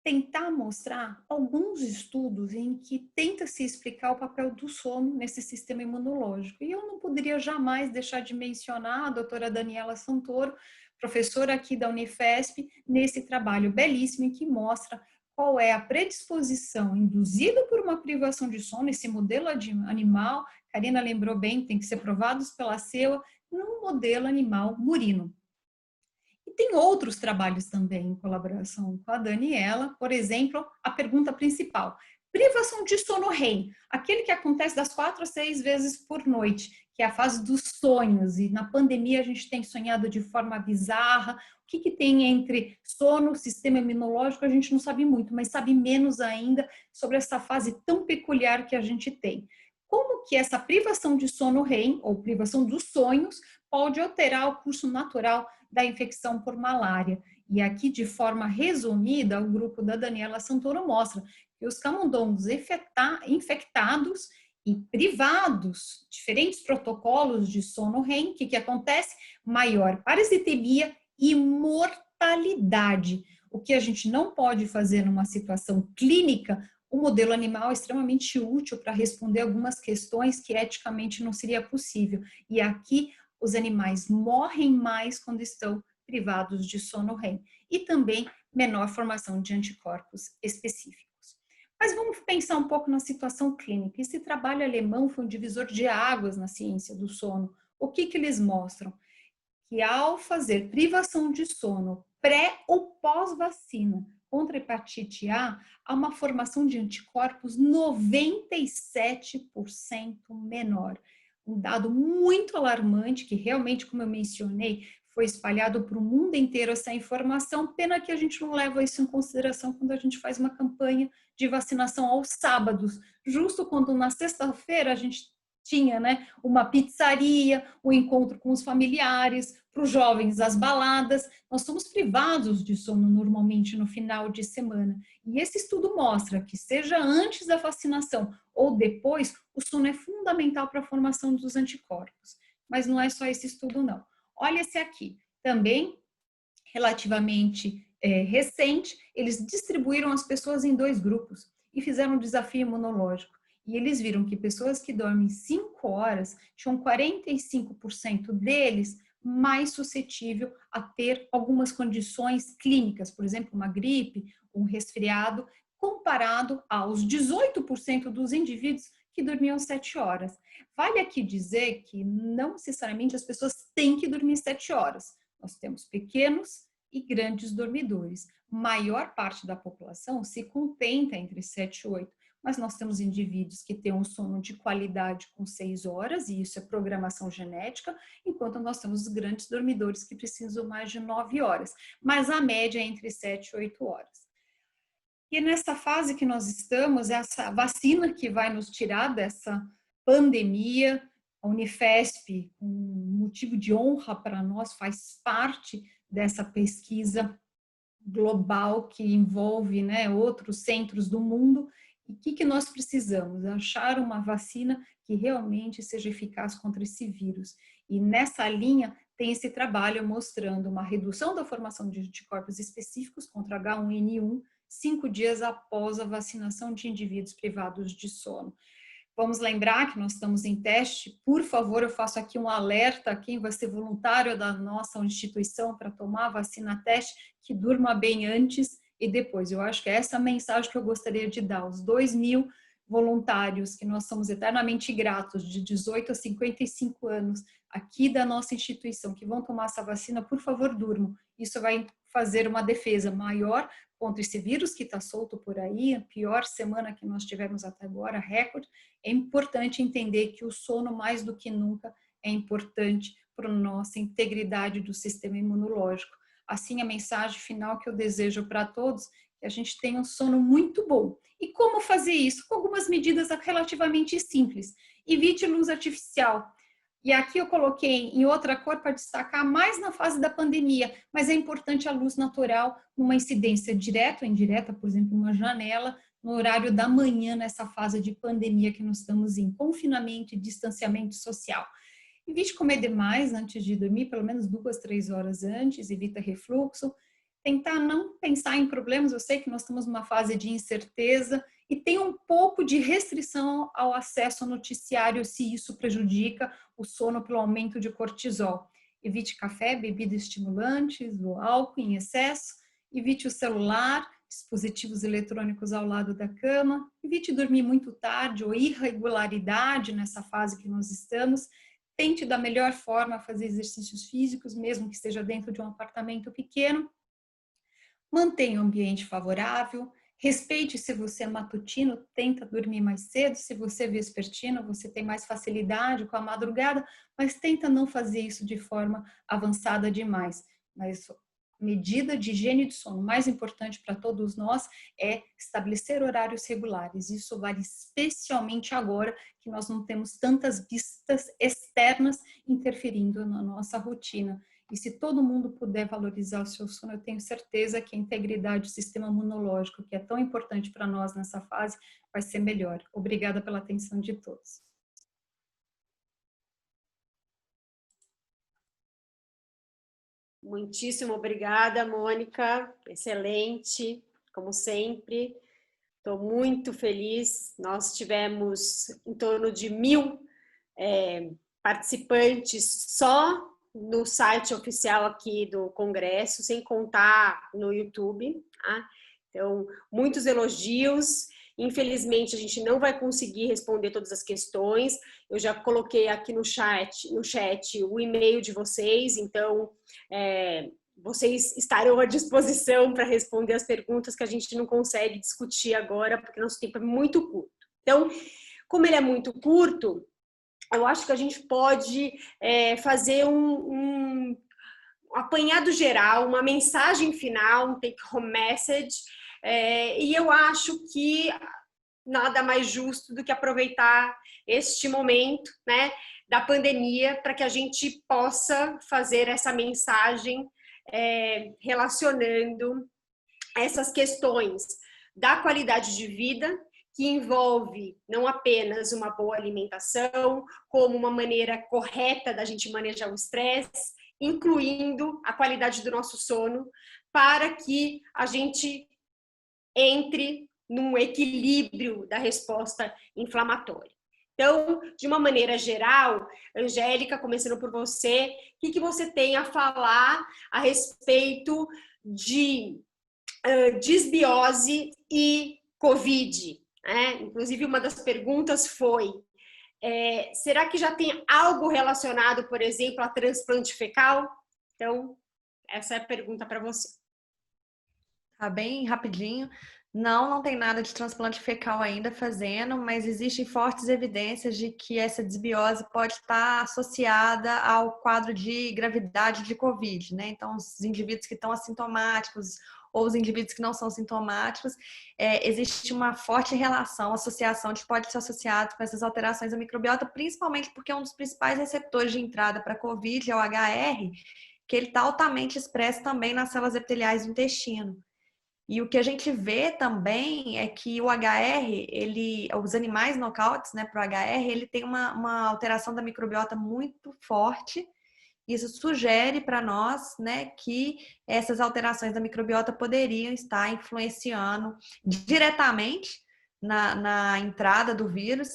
Tentar mostrar alguns estudos em que tenta se explicar o papel do sono nesse sistema imunológico. E eu não poderia jamais deixar de mencionar a doutora Daniela Santoro, professora aqui da Unifesp, nesse trabalho belíssimo em que mostra qual é a predisposição induzida por uma privação de sono, esse modelo animal, Karina lembrou bem, tem que ser provados pela CEUA, num modelo animal murino. E tem outros trabalhos também em colaboração com a Daniela, por exemplo, a pergunta principal, privação de sono REM, aquele que acontece das 4 a 6 vezes por noite, que é a fase dos sonhos, e na pandemia a gente tem sonhado de forma bizarra. O que tem entre sono, sistema imunológico, a gente não sabe muito, mas sabe menos ainda sobre essa fase tão peculiar que a gente tem. Como que essa privação de sono REM, ou privação dos sonhos, pode alterar o curso natural da infecção por malária? E aqui, de forma resumida, o grupo da Daniela Santoro mostra que os camundongos infectados e privados, diferentes protocolos de sono REM, o que acontece? Maior parasitemia e mortalidade. O que a gente não pode fazer numa situação clínica, o modelo animal é extremamente útil para responder algumas questões que eticamente não seria possível. E aqui os animais morrem mais quando estão privados de sono REM. E também menor formação de anticorpos específicos. Mas vamos pensar um pouco na situação clínica. Esse trabalho alemão foi um divisor de águas na ciência do sono. O que eles mostram? Que ao fazer privação de sono pré ou pós-vacina contra a hepatite A, há uma formação de anticorpos 97% menor. Um dado muito alarmante, que realmente, como eu mencionei, foi espalhado para o mundo inteiro essa informação, pena que a gente não leva isso em consideração quando a gente faz uma campanha de vacinação aos sábados, justo quando na sexta-feira a gente tinha, né, uma pizzaria, um encontro com os familiares, para os jovens as baladas. Nós somos privados de sono normalmente no final de semana. E esse estudo mostra que seja antes da vacinação ou depois, o sono é fundamental para a formação dos anticorpos. Mas não é só esse estudo não. Olha esse aqui, também relativamente recente, eles distribuíram as pessoas em 2 grupos e fizeram um desafio imunológico. E eles viram que pessoas que dormem 5 horas tinham 45% deles mais suscetível a ter algumas condições clínicas, por exemplo, uma gripe, um resfriado, comparado aos 18% dos indivíduos que dormiam 7 horas. Vale aqui dizer que não necessariamente as pessoas têm que dormir 7 horas. Nós temos pequenos e grandes dormidores. Maior parte da população se contenta entre 7 e 8, mas nós temos indivíduos que têm um sono de qualidade com 6 horas, e isso é programação genética, enquanto nós temos os grandes dormidores que precisam mais de 9 horas, mas a média é entre 7 e 8 horas. E nessa fase que nós estamos, essa vacina que vai nos tirar dessa pandemia, a Unifesp, um motivo de honra para nós, faz parte dessa pesquisa global que envolve, né, outros centros do mundo. E o que nós precisamos? Achar uma vacina que realmente seja eficaz contra esse vírus. E nessa linha tem esse trabalho mostrando uma redução da formação de anticorpos específicos contra H1N1 5 dias após a vacinação de indivíduos privados de sono. Vamos lembrar que nós estamos em teste. Por favor, eu faço aqui um alerta a quem vai ser voluntário da nossa instituição para tomar a vacina teste, que durma bem antes e depois. Eu acho que é essa a mensagem que eu gostaria de dar. Os 2.000 voluntários, que nós somos eternamente gratos, de 18 a 55 anos, aqui da nossa instituição, que vão tomar essa vacina, por favor, durmam. Isso vai fazer uma defesa maior contra esse vírus que está solto por aí, a pior semana que nós tivemos até agora, recorde. É importante entender que o sono, mais do que nunca, é importante para a nossa integridade do sistema imunológico. Assim, a mensagem final que eu desejo para todos é que a gente tenha um sono muito bom. E como fazer isso? Com algumas medidas relativamente simples. Evite luz artificial. E aqui eu coloquei em outra cor para destacar mais na fase da pandemia, mas é importante a luz natural, numa incidência direta ou indireta, por exemplo, uma janela, no horário da manhã, nessa fase de pandemia que nós estamos em confinamento e distanciamento social. Evite comer demais antes de dormir, pelo menos 2, 3 horas antes, evita refluxo. Tentar não pensar em problemas, eu sei que nós estamos numa fase de incerteza, e tem um pouco de restrição ao acesso ao noticiário se isso prejudica o sono pelo aumento de cortisol. Evite café, bebidas estimulantes, o álcool em excesso, evite o celular, dispositivos eletrônicos ao lado da cama, evite dormir muito tarde ou irregularidade nessa fase que nós estamos. Tente da melhor forma fazer exercícios físicos, mesmo que esteja dentro de um apartamento pequeno. Mantenha o ambiente favorável. Respeite se você é matutino, tenta dormir mais cedo. Se você é vespertino, você tem mais facilidade com a madrugada, mas tenta não fazer isso de forma avançada demais. Mas medida de higiene de sono mais importante para todos nós é estabelecer horários regulares. Isso vale especialmente agora que nós não temos tantas vistas externas interferindo na nossa rotina. E se todo mundo puder valorizar o seu sono, eu tenho certeza que a integridade do sistema imunológico, que é tão importante para nós nessa fase, vai ser melhor. Obrigada pela atenção de todos. Muitíssimo obrigada, Mônica. Excelente, como sempre. Estou muito feliz. Nós tivemos em torno de 1.000 participantes só no site oficial aqui do Congresso, sem contar no YouTube. Tá? Então, muitos elogios. Infelizmente, a gente não vai conseguir responder todas as questões. Eu já coloquei aqui no chat o e-mail de vocês, então vocês estarão à disposição para responder as perguntas que a gente não consegue discutir agora, porque nosso tempo é muito curto. Então, como ele é muito curto, eu acho que a gente pode fazer um apanhado geral, uma mensagem final, um take-home message, e eu acho que nada mais justo do que aproveitar este momento, né, da pandemia para que a gente possa fazer essa mensagem relacionando essas questões da qualidade de vida, que envolve não apenas uma boa alimentação, como uma maneira correta da gente manejar o estresse, incluindo a qualidade do nosso sono, para que a gente entre num equilíbrio da resposta inflamatória. Então, de uma maneira geral, Angélica, começando por você, o que você tem a falar a respeito de disbiose e Covid? Inclusive, uma das perguntas foi, será que já tem algo relacionado, por exemplo, a transplante fecal? Então, essa é a pergunta para você. Tá bem rapidinho. Não tem nada de transplante fecal ainda fazendo, mas existem fortes evidências de que essa disbiose pode estar associada ao quadro de gravidade de Covid, né? Então, os indivíduos que estão assintomáticos ou os indivíduos que não são sintomáticos, existe uma forte relação, associação de pode ser associado com essas alterações da microbiota, principalmente porque um dos principais receptores de entrada para Covid é o HR, que ele está altamente expresso também nas células epiteliais do intestino. E o que a gente vê também é que o HR, os animais knockouts, né, para o HR, ele tem uma alteração da microbiota muito forte. Isso sugere para nós, né, que essas alterações da microbiota poderiam estar influenciando diretamente na entrada do vírus,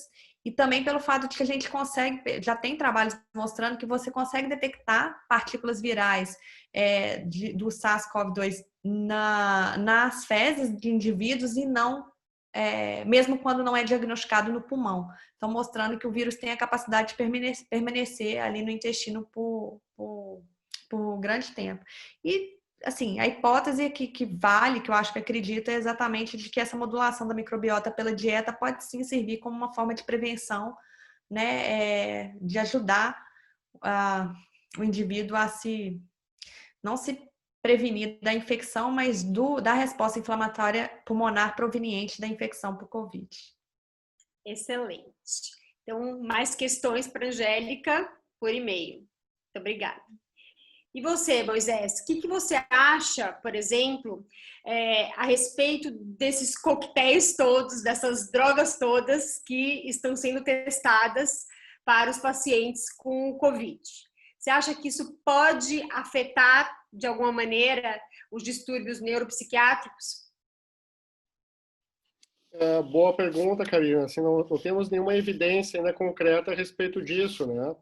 e também pelo fato de que a gente consegue, já tem trabalhos mostrando que você consegue detectar partículas virais do SARS-CoV-2 nas fezes de indivíduos e não, mesmo quando não é diagnosticado no pulmão. Então, mostrando que o vírus tem a capacidade de permanecer ali no intestino por grande tempo. E, assim, a hipótese que vale, que eu acho que acredito, é exatamente de que essa modulação da microbiota pela dieta pode sim servir como uma forma de prevenção, né, de ajudar o indivíduo a não se prevenir da infecção, mas da resposta inflamatória pulmonar proveniente da infecção por Covid. Excelente. Então, mais questões para a Angélica por e-mail. Muito obrigada. E você, Moisés, o que você acha, por exemplo, a respeito desses coquetéis todos, dessas drogas todas que estão sendo testadas para os pacientes com Covid? Você acha que isso pode afetar, de alguma maneira, os distúrbios neuropsiquiátricos? Boa pergunta, Karina. Assim, não temos nenhuma evidência ainda concreta a respeito disso, né?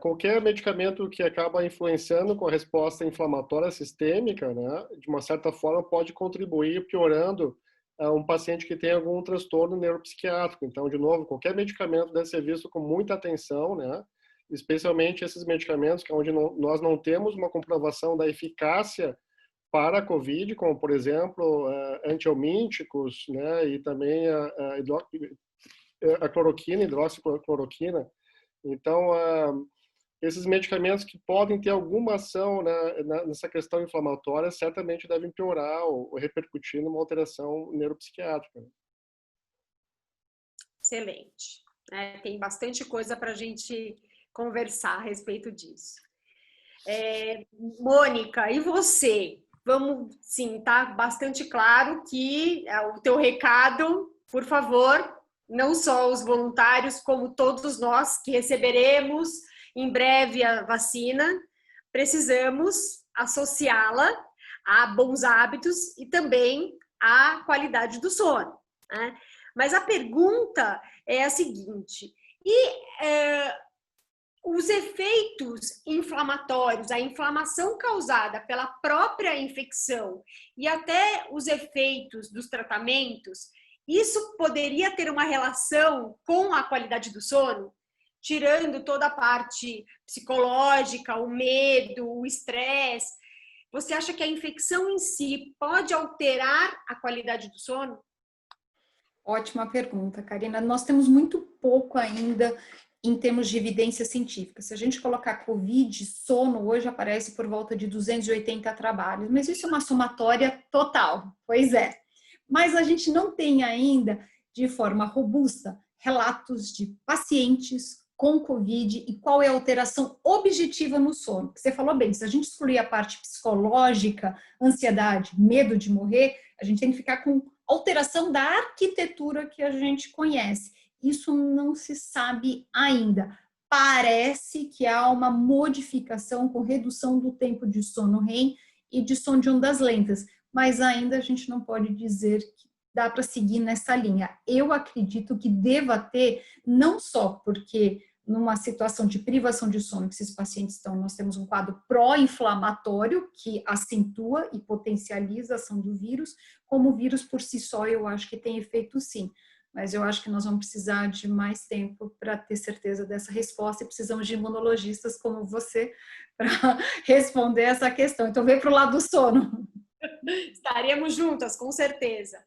Qualquer medicamento que acaba influenciando com a resposta inflamatória sistêmica, né, de uma certa forma pode contribuir piorando um paciente que tem algum transtorno neuropsiquiátrico. Então, de novo, qualquer medicamento deve ser visto com muita atenção, né? Especialmente esses medicamentos que onde nós não temos uma comprovação da eficácia para a COVID, como, por exemplo, antiomínticos, né, e também a cloroquina, hidroxicloroquina. Então, esses medicamentos que podem ter alguma ação, né, nessa questão inflamatória certamente devem piorar ou repercutir numa alteração neuropsiquiátrica. Excelente. Tem bastante coisa para a gente conversar a respeito disso. Mônica, e você? Vamos, sim, tá bastante claro que o teu recado, por favor, não só os voluntários, como todos nós que receberemos em breve a vacina, precisamos associá-la a bons hábitos e também à qualidade do sono, né? Mas a pergunta é a seguinte: os efeitos inflamatórios, a inflamação causada pela própria infecção e até os efeitos dos tratamentos, isso poderia ter uma relação com a qualidade do sono? Tirando toda a parte psicológica, o medo, o estresse, você acha que a infecção em si pode alterar a qualidade do sono? Ótima pergunta, Karina. Nós temos muito pouco ainda em termos de evidência científica. Se a gente colocar Covid, sono, hoje aparece por volta de 280 trabalhos, mas isso é uma somatória total, pois é. Mas a gente não tem ainda, de forma robusta, relatos de pacientes com Covid e qual é a alteração objetiva no sono. Você falou bem, se a gente excluir a parte psicológica, ansiedade, medo de morrer, a gente tem que ficar com alteração da arquitetura que a gente conhece. Isso não se sabe ainda. Parece que há uma modificação com redução do tempo de sono REM e de sono de ondas lentas, mas ainda a gente não pode dizer que dá para seguir nessa linha. Eu acredito que deva ter, não só porque numa situação de privação de sono que esses pacientes estão, nós temos um quadro pró-inflamatório que acentua e potencializa a ação do vírus, como o vírus por si só eu acho que tem efeito sim. Mas eu acho que nós vamos precisar de mais tempo para ter certeza dessa resposta e precisamos de imunologistas como você para responder essa questão. Então, vem para o lado do sono. Estaremos juntas, com certeza.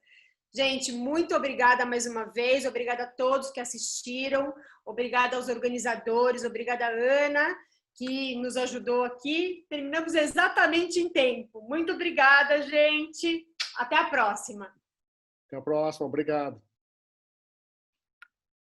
Gente, muito obrigada mais uma vez, obrigada a todos que assistiram, obrigada aos organizadores, obrigada a Ana, que nos ajudou aqui. Terminamos exatamente em tempo. Muito obrigada, gente. Até a próxima. Até a próxima, obrigado.